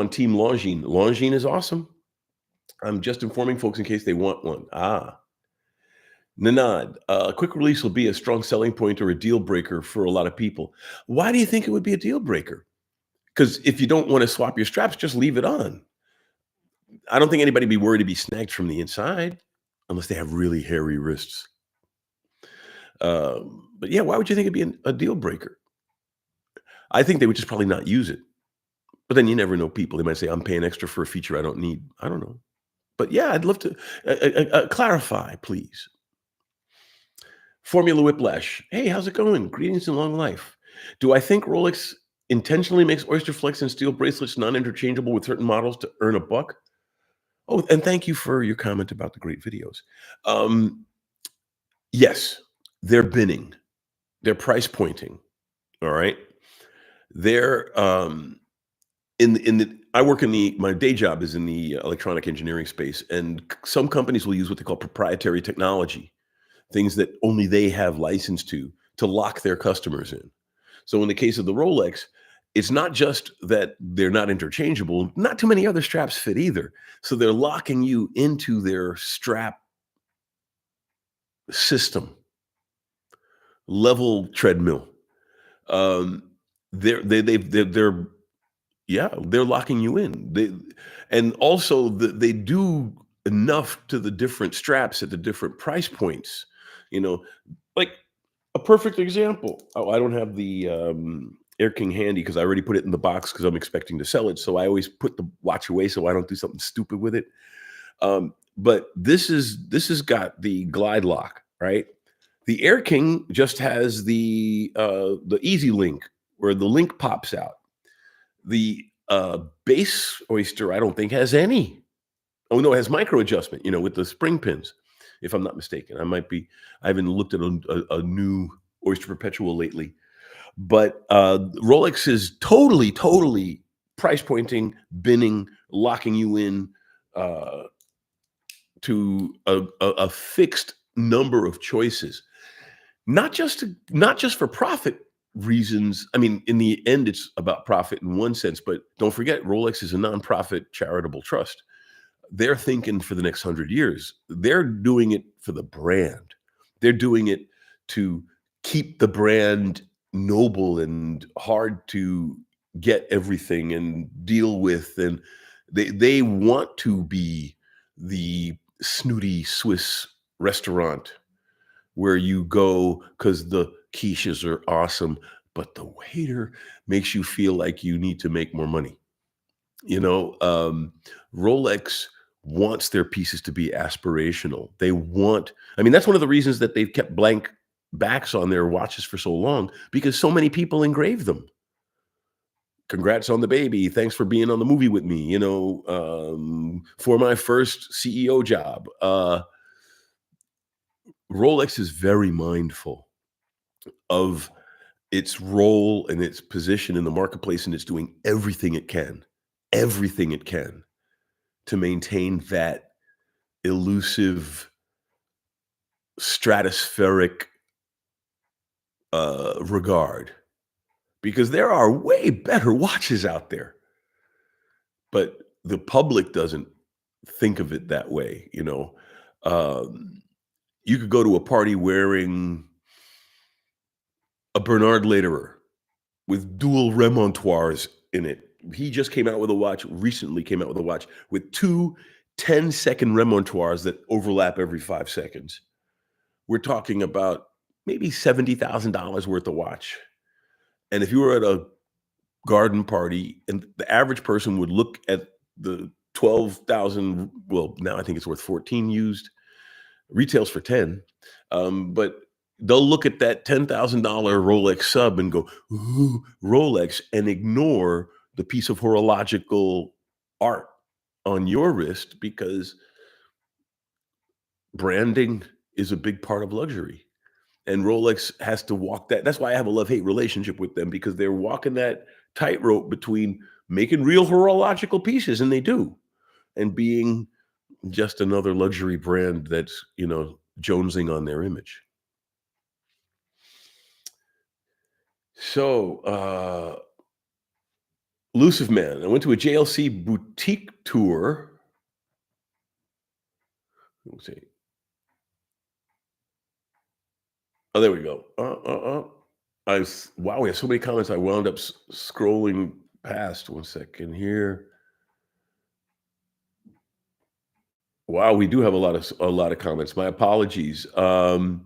team Longines. Longines is awesome. I'm just informing folks in case they want one. Ah. Nanad, quick release will be a strong selling point or a deal breaker for a lot of people. Why do you think it would be a deal breaker? Because if you don't want to swap your straps, just leave it on. I don't think anybody would be worried to be snagged from the inside unless they have really hairy wrists. But yeah, why would you think it'd be a deal breaker? I think they would just probably not use it. But then you never know people. They might say, I'm paying extra for a feature I don't need. I don't know. But yeah, I'd love to clarify, please. Formula Whiplash. Hey, how's it going? Greetings and long life. Do I think Rolex intentionally makes Oyster Flex and steel bracelets non-interchangeable with certain models to earn a buck? Oh, and thank you for your comment about the great videos. Um, yes, they're binning. They're price pointing. All right. They're in the I work in the my day job is in the electronic engineering space, and some companies will use what they call proprietary technology, things that only they have license to lock their customers in. So in the case of the Rolex, it's not just that they're not interchangeable, not too many other straps fit either. So they're locking you into their strap system, level treadmill. Um, they're yeah, they're locking you in. And also they do enough to the different straps at the different price points. You know, like a perfect example. Oh, I don't have the Air King handy because I already put it in the box because I'm expecting to sell it. So I always put the watch away so I don't do something stupid with it. But this has got the glide lock, right? The Air King just has the Easy Link where the link pops out. The base Oyster, I don't think has any. Oh no, it has micro adjustment, with the spring pins, if I'm not mistaken. I haven't looked at a new Oyster Perpetual lately, but Rolex is totally, totally price pointing, binning, locking you in uh, to a fixed number of choices. Not just for profit reasons. I mean, in the end, it's about profit in one sense, but don't forget, Rolex is a nonprofit charitable trust. They're thinking for the next 100 years. They're doing it for the brand. They're doing it to keep the brand noble and hard to get everything and deal with. And they want to be the snooty Swiss restaurant where you go because the quiches are awesome, but the waiter makes you feel like you need to make more money. You know, Rolex wants their pieces to be aspirational. That's one of the reasons that they've kept blank backs on their watches for so long because so many people engrave them. Congrats on the baby. Thanks for being on the movie with me, for my first CEO job. Rolex is very mindful of its role and its position in the marketplace, and it's doing everything it can to maintain that elusive, stratospheric regard. Because there are way better watches out there, but the public doesn't think of it that way. Um, you could go to a party wearing a Bernard Lederer with dual remontoirs in it. He just came out with a watch, recently came out with a watch with two 10-second remontoirs that overlap every 5 seconds. We're talking about maybe $70,000 worth of watch. And if you were at a garden party and the average person would look at the 12,000, well, now I think it's worth 14 used, retails for 10. But they'll look at that $10,000 Rolex sub and go, "Ooh, Rolex," and ignore the piece of horological art on your wrist because branding is a big part of luxury. And Rolex has to walk that. That's why I have a love-hate relationship with them because they're walking that tightrope between making real horological pieces, and they do, and being just another luxury brand that's, jonesing on their image. So, Elusive Man, I went to a JLC boutique tour. Let's see. Oh, there we go. Wow, we have so many comments. I wound up scrolling past. 1 second here. Wow, we do have a lot of comments. My apologies. Okay,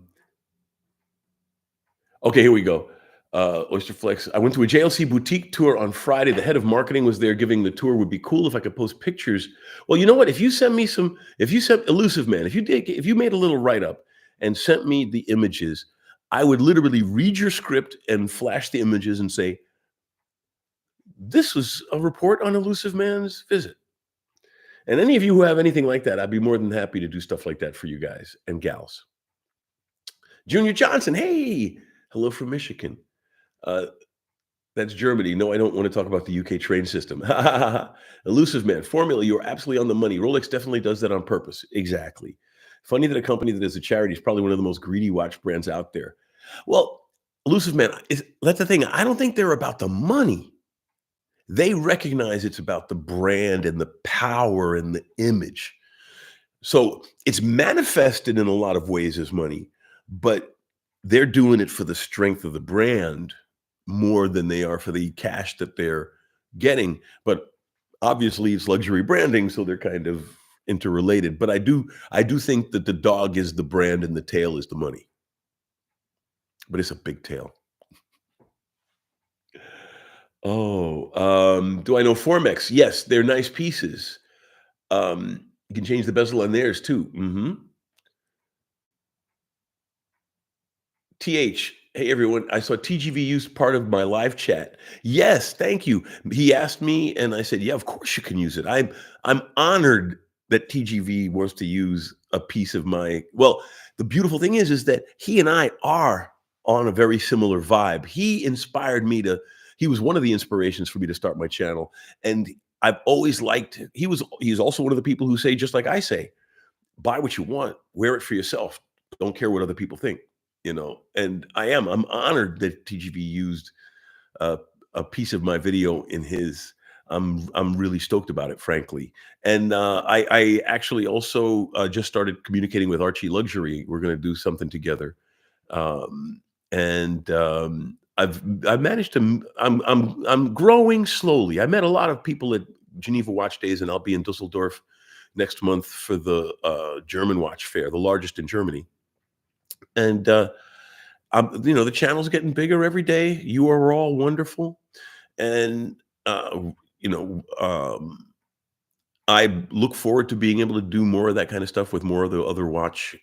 here we go. Oyster Flex. I went to a JLC boutique tour on Friday. The head of marketing was there giving the tour. Would be cool if I could post pictures. Well, you know what? If you send me if you sent Elusive Man, if you made a little write up and sent me the images, I would literally read your script and flash the images and say, "This was a report on Elusive Man's visit." And any of you who have anything like that, I'd be more than happy to do stuff like that for you guys and gals. Junior Johnson, hey, hello from Michigan. Uh, that's Germany. No, I don't want to talk about the UK train system. Elusive Man, formula, you're absolutely on the money. Rolex definitely does that on purpose. Exactly. Funny that a company that is a charity is probably one of the most greedy watch brands out there. Well, Elusive Man, that's the thing. I don't think they're about the money. They recognize it's about the brand and the power and the image. So it's manifested in a lot of ways as money, but they're doing it for the strength of the brand more than they are for the cash that they're getting. But obviously it's luxury branding, so they're kind of interrelated. But I do think that the dog is the brand and the tail is the money. But it's a big tail. Oh, do I know Formex? Yes, they're nice pieces. You can change the bezel on theirs too. TH, hey everyone, I saw TGV use part of my live chat. Yes, thank you. He asked me, and I said, "Yeah, of course you can use it." I'm honored that TGV wants to use a piece of my. Well, the beautiful thing is that he and I are on a very similar vibe. He inspired me to. He was one of the inspirations for me to start my channel, and I've always liked. He's also one of the people who say, just like I say, buy what you want, wear it for yourself. Don't care what other people think, And I'm honored that TGV used a, a piece of my video in his. I'm really stoked about it, frankly. And I actually also just started communicating with Archie Luxury. We're going to do something together, and I've managed to. I'm growing slowly. I met a lot of people at Geneva Watch Days, and I'll be in Dusseldorf next month for the German watch fair, the largest in Germany. And the channel's getting bigger every day. You are all wonderful, and uh, you know, I look forward to being able to do more of that kind of stuff with more of the other watch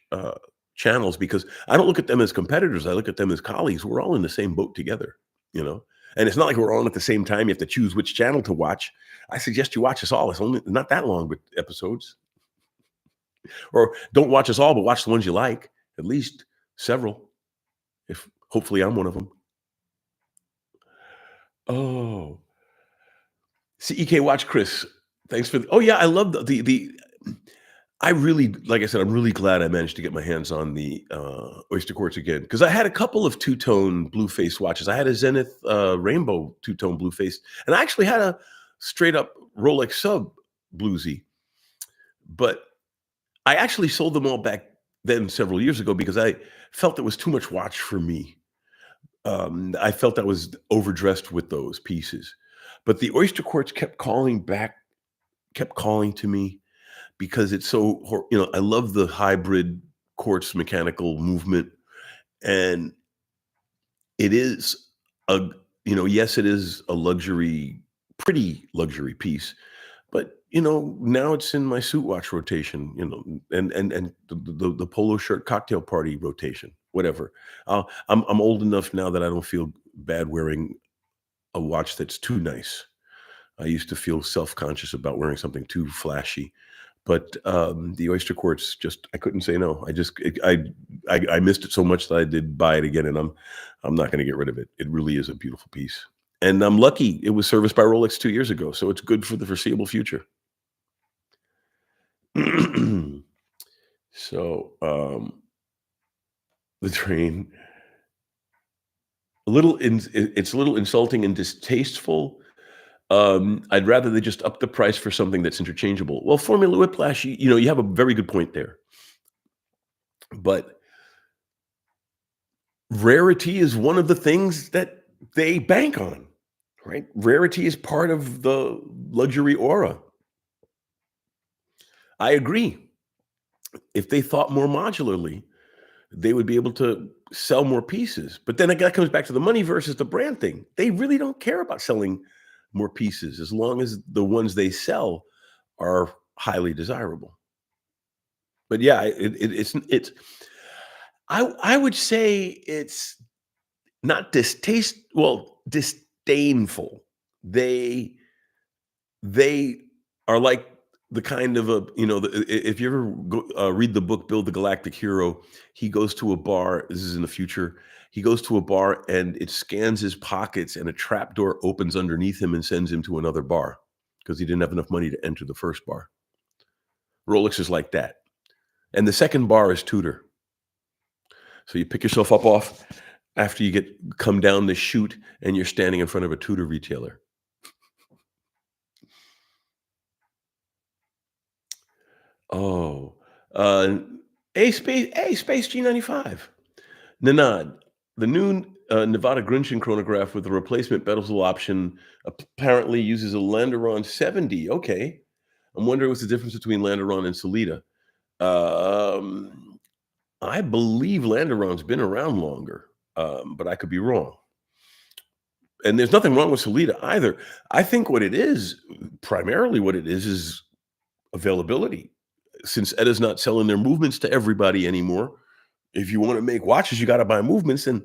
channels because I don't look at them as competitors. I look at them as colleagues. We're all in the same boat together, you know. And it's not like we're on at the same time. You have to choose which channel to watch. I suggest you watch us all. It's only not that long, but episodes. Or don't watch us all, but watch the ones you like, at least several. If hopefully I'm one of them. Oh, CEK Watch Chris. Thanks for oh yeah, I love the I really like I said, I'm really glad I managed to get my hands on the Oyster Quartz again because I had a couple of two-tone blue face watches. I had a Zenith rainbow two-tone blue face, and I actually had a straight up Rolex sub bluesy, but I actually sold them all back then several years ago because I felt it was too much watch for me. I felt I was overdressed with those pieces. But the Oyster Quartz kept calling back, kept calling to me because it's so I love the hybrid quartz mechanical movement, and it is a yes, it is a luxury, pretty luxury piece, but now it's in my suit watch rotation, and the polo shirt cocktail party rotation, whatever. I'm old enough now that I don't feel bad wearing a watch that's too nice. I used to feel self-conscious about wearing something too flashy, but, the oyster quartz, just I couldn't say no. I just I missed it so much that I did buy it again, and I'm not gonna get rid of it. It really is a beautiful piece, and I'm lucky it was serviced by Rolex 2 years ago, so it's good for the foreseeable future. So, the train, it's a little insulting and distasteful. I'd rather they just up the price for something that's interchangeable. Well, Formula Whiplash, you have a very good point there, but rarity is one of the things that they bank on, right? Rarity is part of the luxury aura. I agree. If they thought more modularly, they would be able to sell more pieces. But then that comes back to the money versus the brand thing. They really don't care about selling more pieces as long as the ones they sell are highly desirable. But yeah, it's I would say it's not disdainful. They they are like the kind of if you ever read the book Build the Galactic Hero, he goes to a bar. This is in the future. He goes to a bar and it scans his pockets, and a trap door opens underneath him and sends him to another bar because he didn't have enough money to enter the first bar. Rolex is like that, and the second bar is Tudor. So you pick yourself up off after you come down the chute, and you're standing in front of a Tudor retailer. Oh, uh, Space G95. Nanad, the new Nevada Grinchen chronograph with the replacement bezel option apparently uses a Landeron 70. Okay. I'm wondering what's the difference between Landeron and Solita. Um, I believe Landeron's been around longer, but I could be wrong. And there's nothing wrong with Solita either. I think primarily what it is availability. Since Eda's not selling their movements to everybody anymore, if you want to make watches, you got to buy movements, and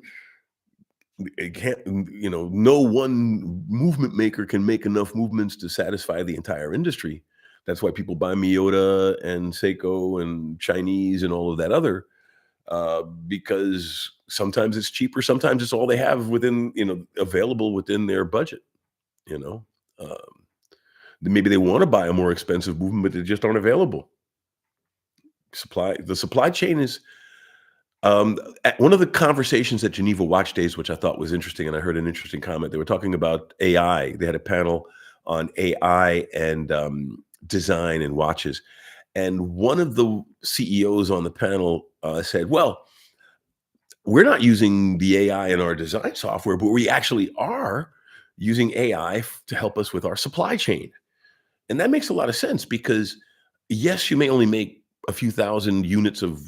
it can't. No one movement maker can make enough movements to satisfy the entire industry. That's why people buy Miyota and Seiko and Chinese and all of that other, because sometimes it's cheaper, sometimes it's all they have available within their budget. You know, um, maybe they want to buy a more expensive movement, but they just aren't available. The supply chain is at one of the conversations at Geneva Watch Days, which I thought was interesting, and I heard an interesting comment. They were talking about AI. They had a panel on AI and design and watches, and one of the CEOs on the panel said, "Well, we're not using the AI in our design software, but we actually are using AI to help us with our supply chain." And that makes a lot of sense because, yes, you may only make a few thousand units of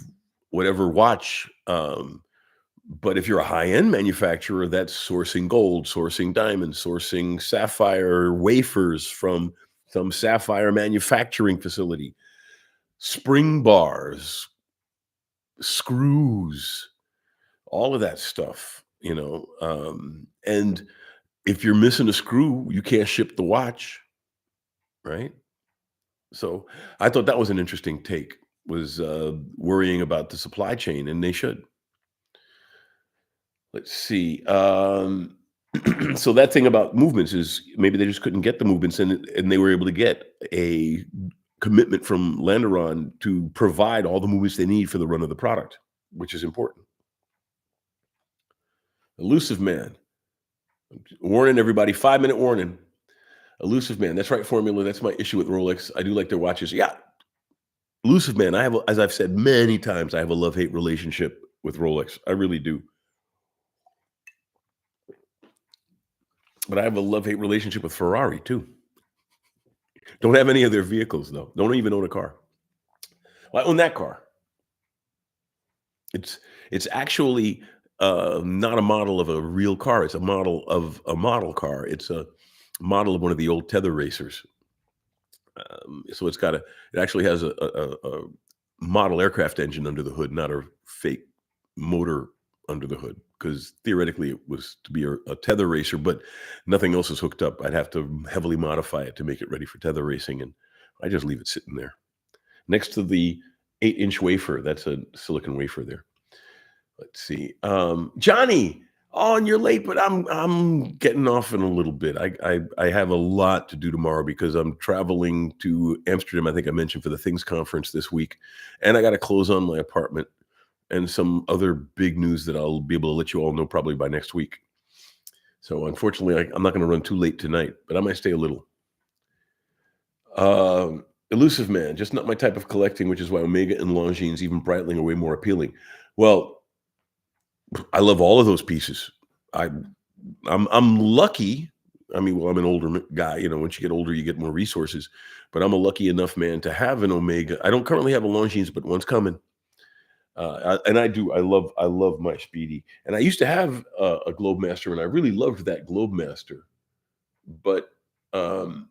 whatever watch, but if you're a high-end manufacturer, that's sourcing gold, sourcing diamonds, sourcing sapphire wafers from some sapphire manufacturing facility, spring bars, screws, all of that stuff, and if you're missing a screw, you can't ship the watch, right? So I thought that was an interesting take, was worrying about the supply chain, and they should. Let's see. So that thing about movements is maybe they just couldn't get the movements, and they were able to get a commitment from Landeron to provide all the movements they need for the run of the product, which is important. Elusive man, warning everybody, 5-minute warning. Elusive man, that's right, formula. That's my issue with Rolex. I do like their watches. Yeah, elusive man. As I've said many times, I have a love-hate relationship with Rolex. I really do. But I have a love-hate relationship with Ferrari too. Don't have any of their vehicles though. Don't even own a car. Well, I own that car. It's it's actually, not a model of a real car, it's a model of a model car. It's a model of one of the old tether racers. So it actually has a model aircraft engine under the hood, not a fake motor under the hood. Because theoretically, it was to be a tether racer, but nothing else is hooked up. I'd have to heavily modify it to make it ready for tether racing, and I just leave it sitting there next to the 8-inch wafer. That's a silicon wafer there. Let's see. Johnny, oh, and you're late, but I'm getting off in a little bit. I have a lot to do tomorrow because I'm traveling to Amsterdam. I think I mentioned for the Things conference this week, and I got to close on my apartment and some other big news that I'll be able to let you all know probably by next week. So unfortunately, I'm not going to run too late tonight, but I might stay a little. Elusive Man, just not my type of collecting, which is why Omega and Longines, even Breitling, are way more appealing. Well, I love all of those pieces. I I'm lucky. I mean, well, I'm an older guy. Once you get older, you get more resources. But I'm a lucky enough man to have an Omega. I don't currently have a Longines, but one's coming. And I do. I love my Speedy. And I used to have a Globemaster, and I really loved that Globemaster. But um,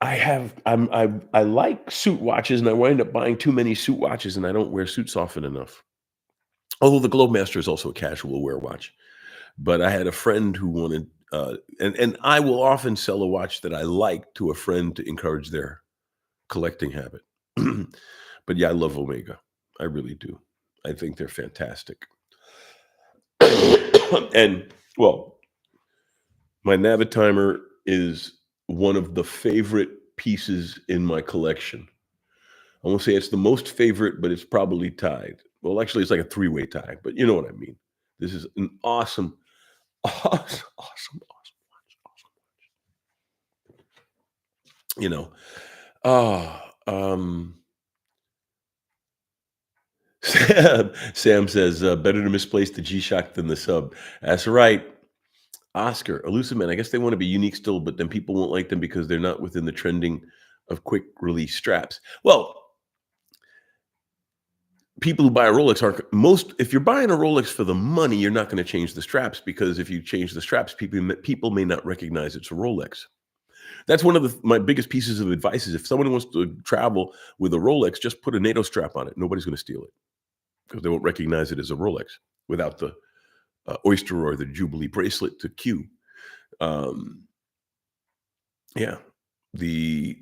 I like suit watches, and I wind up buying too many suit watches, and I don't wear suits often enough. Although the Globemaster is also a casual wear watch. But I had a friend who wanted, and I will often sell a watch that I like to a friend to encourage their collecting habit. But yeah, I love Omega. I really do. I think they're fantastic. And well, my Navitimer is one of the favorite pieces in my collection. I won't say it's the most favorite, but it's probably tied. Well, actually, it's like a three-way tie, but you know what I mean. This is an awesome, awesome, awesome, awesome watch. Awesome. You know, ah, Sam says, better to misplace the G-Shock than the sub. That's right. Oscar, Elusive Man, I guess they want to be unique still, but then people won't like them because they're not within the trending of quick release straps. Well, people who buy a Rolex aren't if you're buying a Rolex for the money, you're not going to change the straps, because if you change the straps, people may not recognize it's a Rolex. That's one of my biggest pieces of advice is if someone wants to travel with a Rolex, just put a NATO strap on it. Nobody's going to steal it because they won't recognize it as a Rolex without the Oyster or the Jubilee bracelet to cue. Um, yeah. The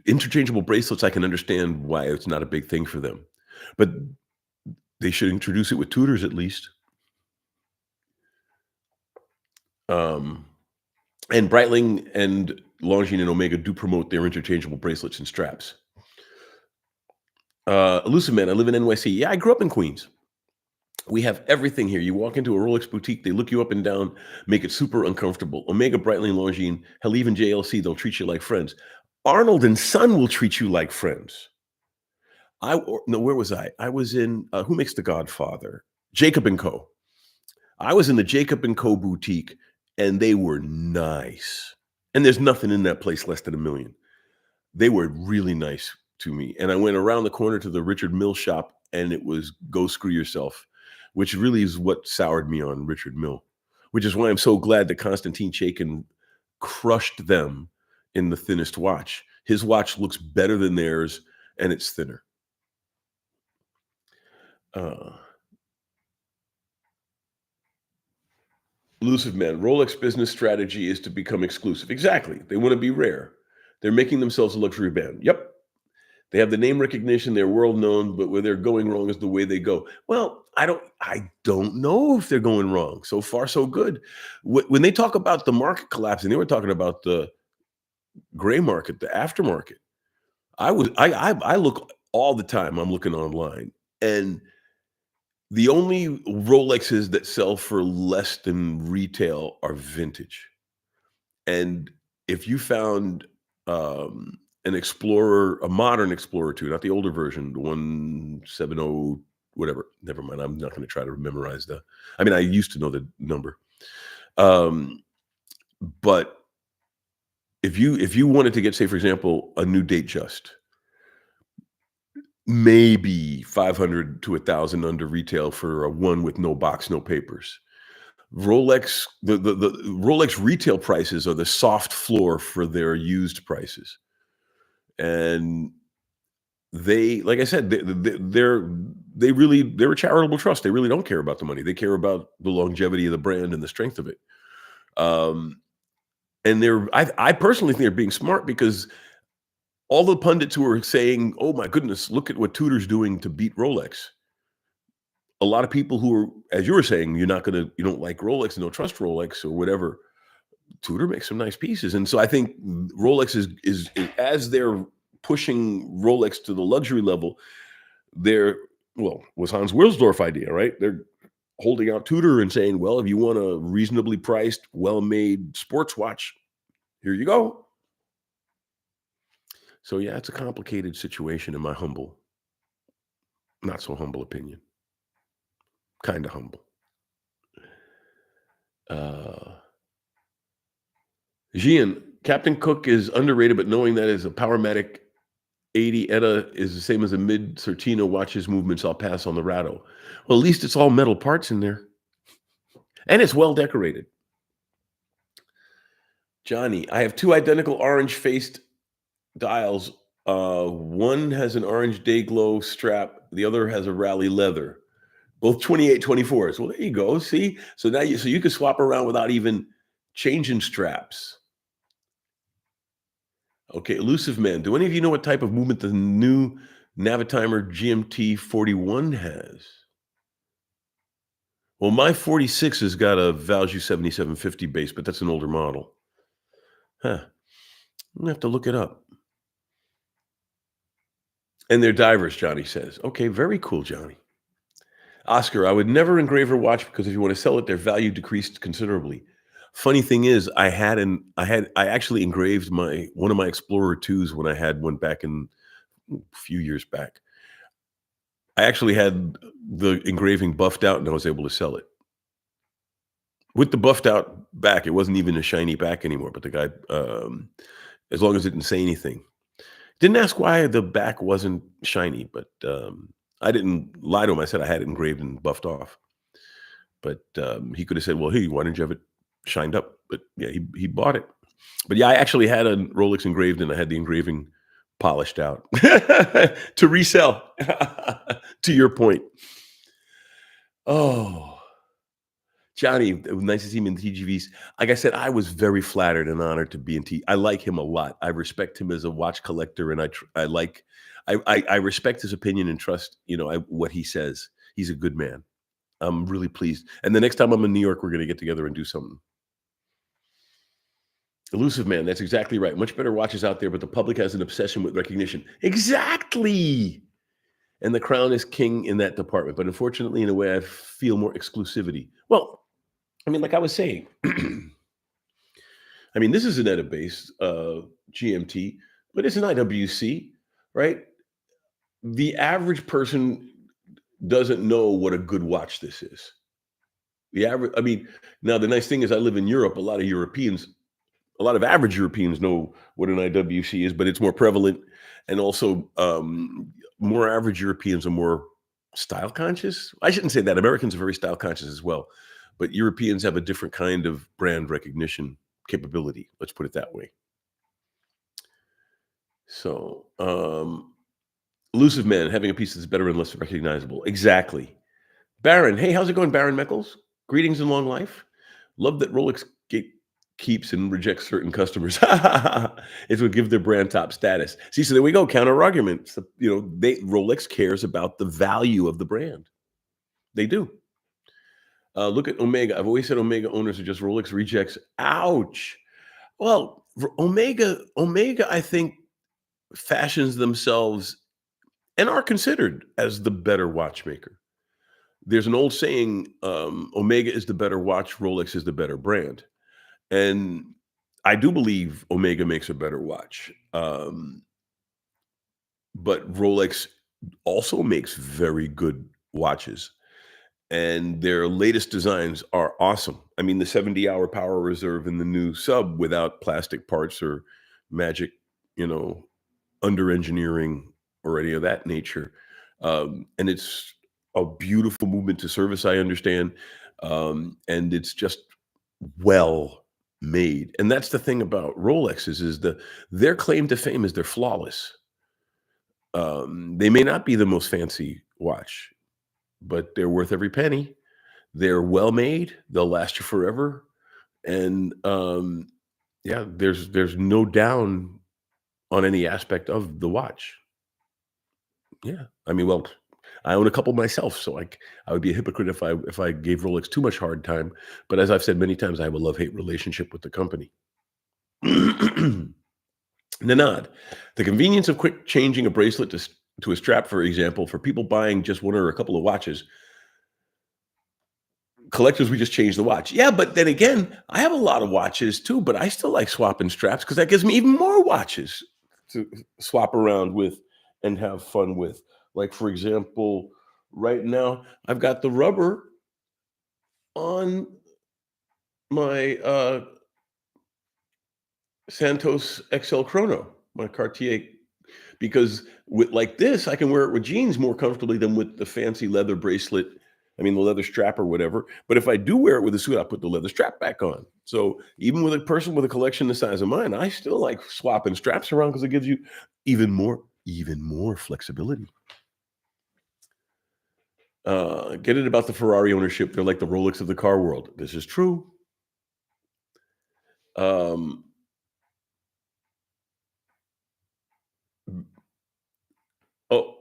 interchangeable bracelets, I can understand why it's not a big thing for them, but they should introduce it with Tudors at least. Um, and Breitling and Longines and Omega do promote their interchangeable bracelets and straps. Elusive Man, I live in NYC. Yeah, I grew up in Queens. We have everything here. You walk into a Rolex boutique, they look you up and down, make it super uncomfortable. Omega, Breitling, Longines, hell, even JLC, they'll treat you like friends. Arnold and Son will treat you like friends. No, where was I? I was in who makes The Godfather? Jacob and Co. I was in the Jacob and Co. boutique, and they were nice. And there's nothing in that place less than $1 million. They were really nice to me. And I went around the corner to the Richard Mill shop, and it was go screw yourself, which really is what soured me on Richard Mill, which is why I'm so glad that Konstantin Chaikin crushed them in the thinnest watch. His watch looks better than theirs, and it's thinner. Elusive Man, Rolex business strategy is to become exclusive. Exactly. They want to be rare. They're making themselves a luxury brand. Yep. They have the name recognition, they're world known, but where they're going wrong is the way they go. Well, I don't know if they're going wrong. So far, so good. When they talk about the market collapsing, they were talking about the gray market, the aftermarket. I look all the time. I'm looking online, and the only Rolexes that sell for less than retail are vintage. And if you found an Explorer, a modern Explorer 2, not the older version, the 170, whatever, never mind. I'm not going to try to memorize I used to know the number. But if you wanted to get, say, for example, a new Datejust, maybe 500 to 1,000 under retail for a one with no box, no papers. Rolex, the Rolex retail prices are the soft floor for their used prices, and they, like I said, they're a charitable trust. They really don't care about the money. They care about the longevity of the brand and the strength of it. Um, and I personally think they're being smart because all the pundits who are saying, "Oh my goodness, look at what Tudor's doing to beat Rolex." A lot of people who are, as you were saying, you don't like Rolex and don't trust Rolex or whatever. Tudor makes some nice pieces, and so I think Rolex is as they're pushing Rolex to the luxury level, they're was Hans Wilsdorf idea, right? They're holding out Tudor and saying, "Well, if you want a reasonably priced, well-made sports watch, here you go." So yeah, it's a complicated situation in my humble, not so humble opinion. Kind of humble. Uh Gian, Captain Cook is underrated, but knowing that is a Powermatic 80 ETA is the same as a mid Certina watches movements, I'll pass on the Rado. Well, at least it's all metal parts in there. And it's well decorated. Johnny, I have two identical orange faced dials. One has an orange day glow strap, the other has a rally leather. Both 2824s. Well, there you go. See? So now you can swap around without even changing straps. Okay, elusive man. Do any of you know what type of movement the new Navitimer GMT 41 has? Well, my 46 has got a Value 7750 base, but that's an older model. Huh. I'm gonna have to look it up. And they're divers, Johnny says. Okay, very cool, Johnny. Oscar, I would never engrave or watch because if you want to sell it, their value decreased considerably. Funny thing is, I actually engraved my one of my Explorer 2s when I had one back in a few years back. I actually had the engraving buffed out and I was able to sell it. With the buffed out back, it wasn't even a shiny back anymore, but the guy, as long as it didn't say anything. Didn't ask why the back wasn't shiny, but, I didn't lie to him. I said I had it engraved and buffed off. But, he could have said, "Well, hey, why didn't you have it shined up?" But, yeah, he bought it. But, yeah, I actually had a Rolex engraved, and I had the engraving polished out to resell, to your point. Oh. Johnny, it was nice to see him in TGVs. Like I said, I was very flattered and honored to be in T. I like him a lot. I respect him as a watch collector, and I respect his opinion and trust. What he says. He's a good man. I'm really pleased. And the next time I'm in New York, we're going to get together and do something. Elusive man, that's exactly right. Much better watches out there, but the public has an obsession with recognition. Exactly. And the crown is king in that department. But unfortunately, in a way, I feel more exclusivity. Well, I mean, like I was saying, I mean, this is an ETA-based GMT, but it's an IWC, right? The average person doesn't know what a good watch this is. The average, I mean, now the nice thing is I live in Europe. A lot of average Europeans know what an IWC is, but it's more prevalent. And also, more average Europeans are more style conscious. I shouldn't say that. Americans are very style conscious as well, but Europeans have a different kind of brand recognition capability. Let's put it that way. So, elusive man having a piece that's better and less recognizable. Exactly. Baron, hey, how's it going, Baron Meckles? Greetings and long life. Love that Rolex keeps and rejects certain customers. It would give their brand top status. See, so there we go. Counter argument. So, Rolex cares about the value of the brand. They do. Look at Omega. I've always said Omega owners are just Rolex rejects. Ouch. Well, Omega, I think fashions themselves and are considered as the better watchmaker. There's an old saying, Omega is the better watch, Rolex is the better brand. And I do believe Omega makes a better watch. But Rolex also makes very good watches. And their latest designs are awesome. I mean, the 70-hour power reserve in the new sub without plastic parts or magic, under engineering. or any of that nature. And it's a beautiful movement to service, I understand. And it's just well made. And that's the thing about Rolexes is their claim to fame is they're flawless. They may not be the most fancy watch, but they're worth every penny. They're well made. They'll last you forever. And yeah, there's no down on any aspect of the watch. Yeah. I mean, well, I own a couple myself, so I would be a hypocrite if I gave Rolex too much hard time. But as I've said many times, I have a love-hate relationship with the company. Nanad, the convenience of quick changing a bracelet to a strap, for example, for people buying just one or a couple of watches. Collectors, we just change the watch. Yeah, but then again, I have a lot of watches too, but I still like swapping straps because that gives me even more watches to swap around with and have fun with. Like, for example, right now, I've got the rubber on my Santos XL Chrono, my Cartier, because with like this, I can wear it with jeans more comfortably than with the fancy leather bracelet. I mean, the leather strap or whatever. But if I do wear it with a suit, I put the leather strap back on. So even with a person with a collection the size of mine, I still like swapping straps around because it gives you even more flexibility. Get it about the Ferrari ownership. They're like the Rolex of the car world. This is true. Um, oh,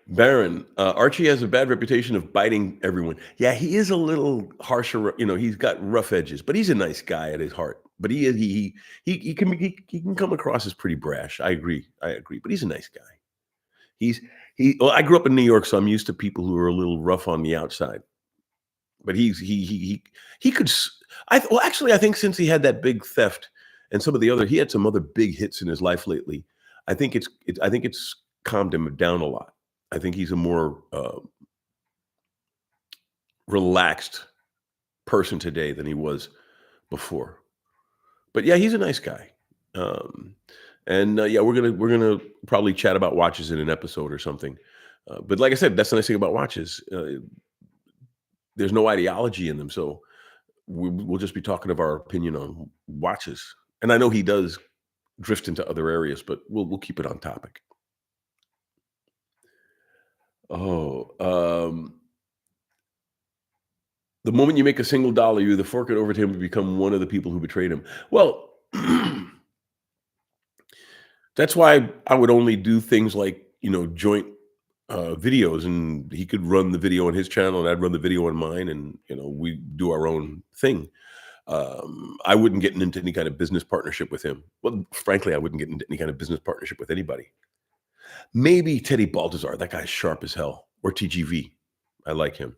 Baron, Archie has a bad reputation of biting everyone. Yeah, he is a little harsher. He's got rough edges, but he's a nice guy at his heart. But he can come across as pretty brash. I agree. But he's a nice guy. He's he. Well, I grew up in New York, so I'm used to people who are a little rough on the outside. But he could. Well, actually, I think since he had that big theft and he had some other big hits in his life lately. I think it's calmed him down a lot. I think he's a more relaxed person today than he was before. But yeah, he's a nice guy. Um, and yeah, we're gonna probably chat about watches in an episode or something. But like I said, that's the nice thing about watches. There's no ideology in them, so we'll just be talking of our opinion on watches. And I know he does drift into other areas, but we'll keep it on topic. Oh, the moment you make a single dollar, you either fork it over to him or become one of the people who betrayed him. Well, that's why I would only do things like, joint videos, and he could run the video on his channel and I'd run the video on mine, and we do our own thing. I wouldn't get into any kind of business partnership with him. Well, frankly, I wouldn't get into any kind of business partnership with anybody. Maybe Teddy Baltazar. That guy's sharp as hell. Or TGV. I like him.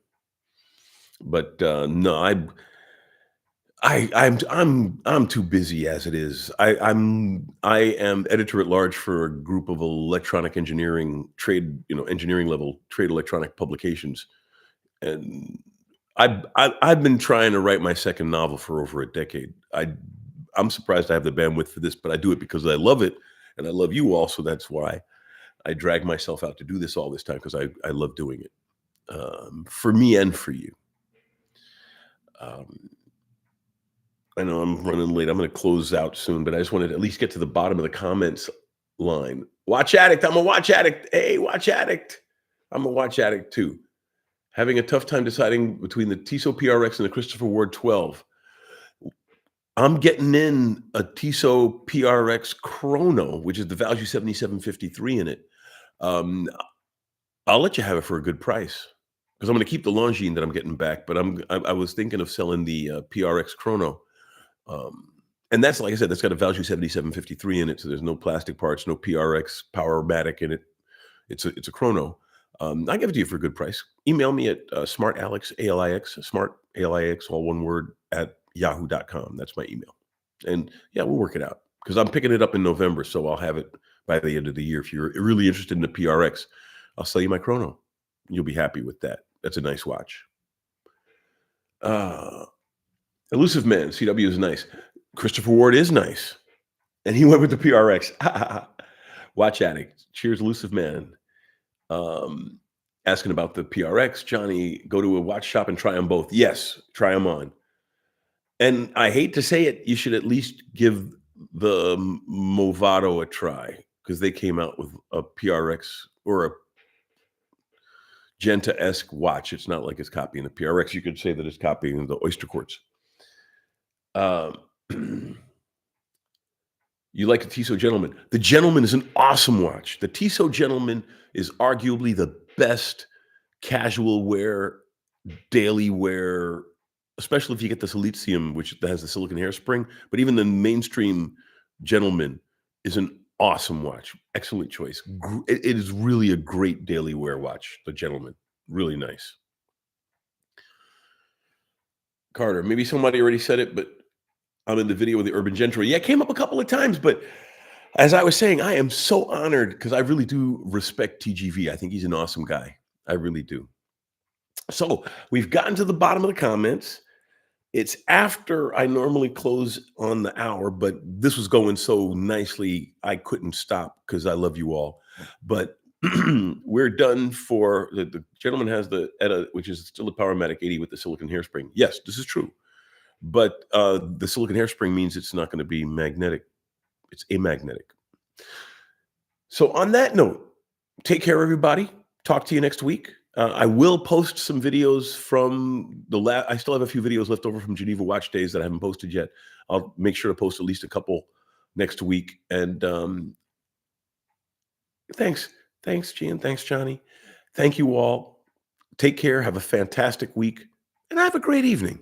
But no, I'm too busy as it is. I am editor at large for a group of electronic engineering engineering level trade electronic publications, and I've been trying to write my second novel for over a decade. I'm surprised I have the bandwidth for this, but I do it because I love it and I love you all. So that's why I drag myself out to do this all this time, because I love doing it, for me and for you. Um, I know I'm running late. I'm going to close out soon, but I just wanted to at least get to the bottom of the comments line. Watch addict. I'm a watch addict. Hey, watch addict. I'm a watch addict too. Having a tough time deciding between the Tissot PRX and the Christopher Ward 12. I'm getting in a Tissot PRX Chrono, which is the Value 7753 in it. Um, I'll let you have it for a good price because I'm going to keep the Longines that I'm getting back. But I was thinking of selling the PRX Chrono. And that's, like I said, that's got a Value 7753 in it, so there's no plastic parts, no PRX Powermatic in it. It's a Chrono. I'll give it to you for a good price. Email me at smartalix, A-L-I-X, smart, A-L-I-X, all one word, at yahoo.com. That's my email. And yeah, we'll work it out because I'm picking it up in November, so I'll have it by the end of the year. If you're really interested in the PRX, I'll sell you my Chrono. You'll be happy with that. That's a nice watch. Elusive Man, CW is nice. Christopher Ward is nice. And he went with the PRX. Watch addict. Cheers, Elusive Man. Um, Asking about the PRX, Johnny, go to a watch shop and try them both. Yes, try them on. And I hate to say it, you should at least give the Movado a try because they came out with a PRX or a Genta-esque watch. It's not like it's copying the PRX. You could say that it's copying the Oyster Quartz. Um, you like the Tissot Gentleman. The Gentleman is an awesome watch. The Tissot Gentleman is arguably the best casual wear, daily wear, especially if you get the Silicium, which has the silicon hairspring. But even the mainstream Gentleman is an awesome watch. Excellent choice. It is really a great daily wear watch, the Gentleman. Really nice. Carter, maybe somebody already said it, but I'm in the video with the Urban Gentry. Yeah, it came up a couple of times, but as I was saying, I am so honored because I really do respect TGV. I think he's an awesome guy. I really do. So we've gotten to the bottom of the comments. It's after I normally close on the hour, but this was going so nicely, I couldn't stop because I love you all. But we're done for the gentleman has the ETA, which is still a Powermatic 80 with the silicon hairspring. Yes, this is true. But the silicon hairspring means it's not going to be magnetic. It's amagnetic. So on that note, take care, everybody. Talk to you next week. I will post some videos from the last. I still have a few videos left over from Geneva Watch Days that I haven't posted yet. I'll make sure to post at least a couple next week. And thanks, Gian. Thanks, Johnny. Thank you all. Take care. Have a fantastic week, and have a great evening.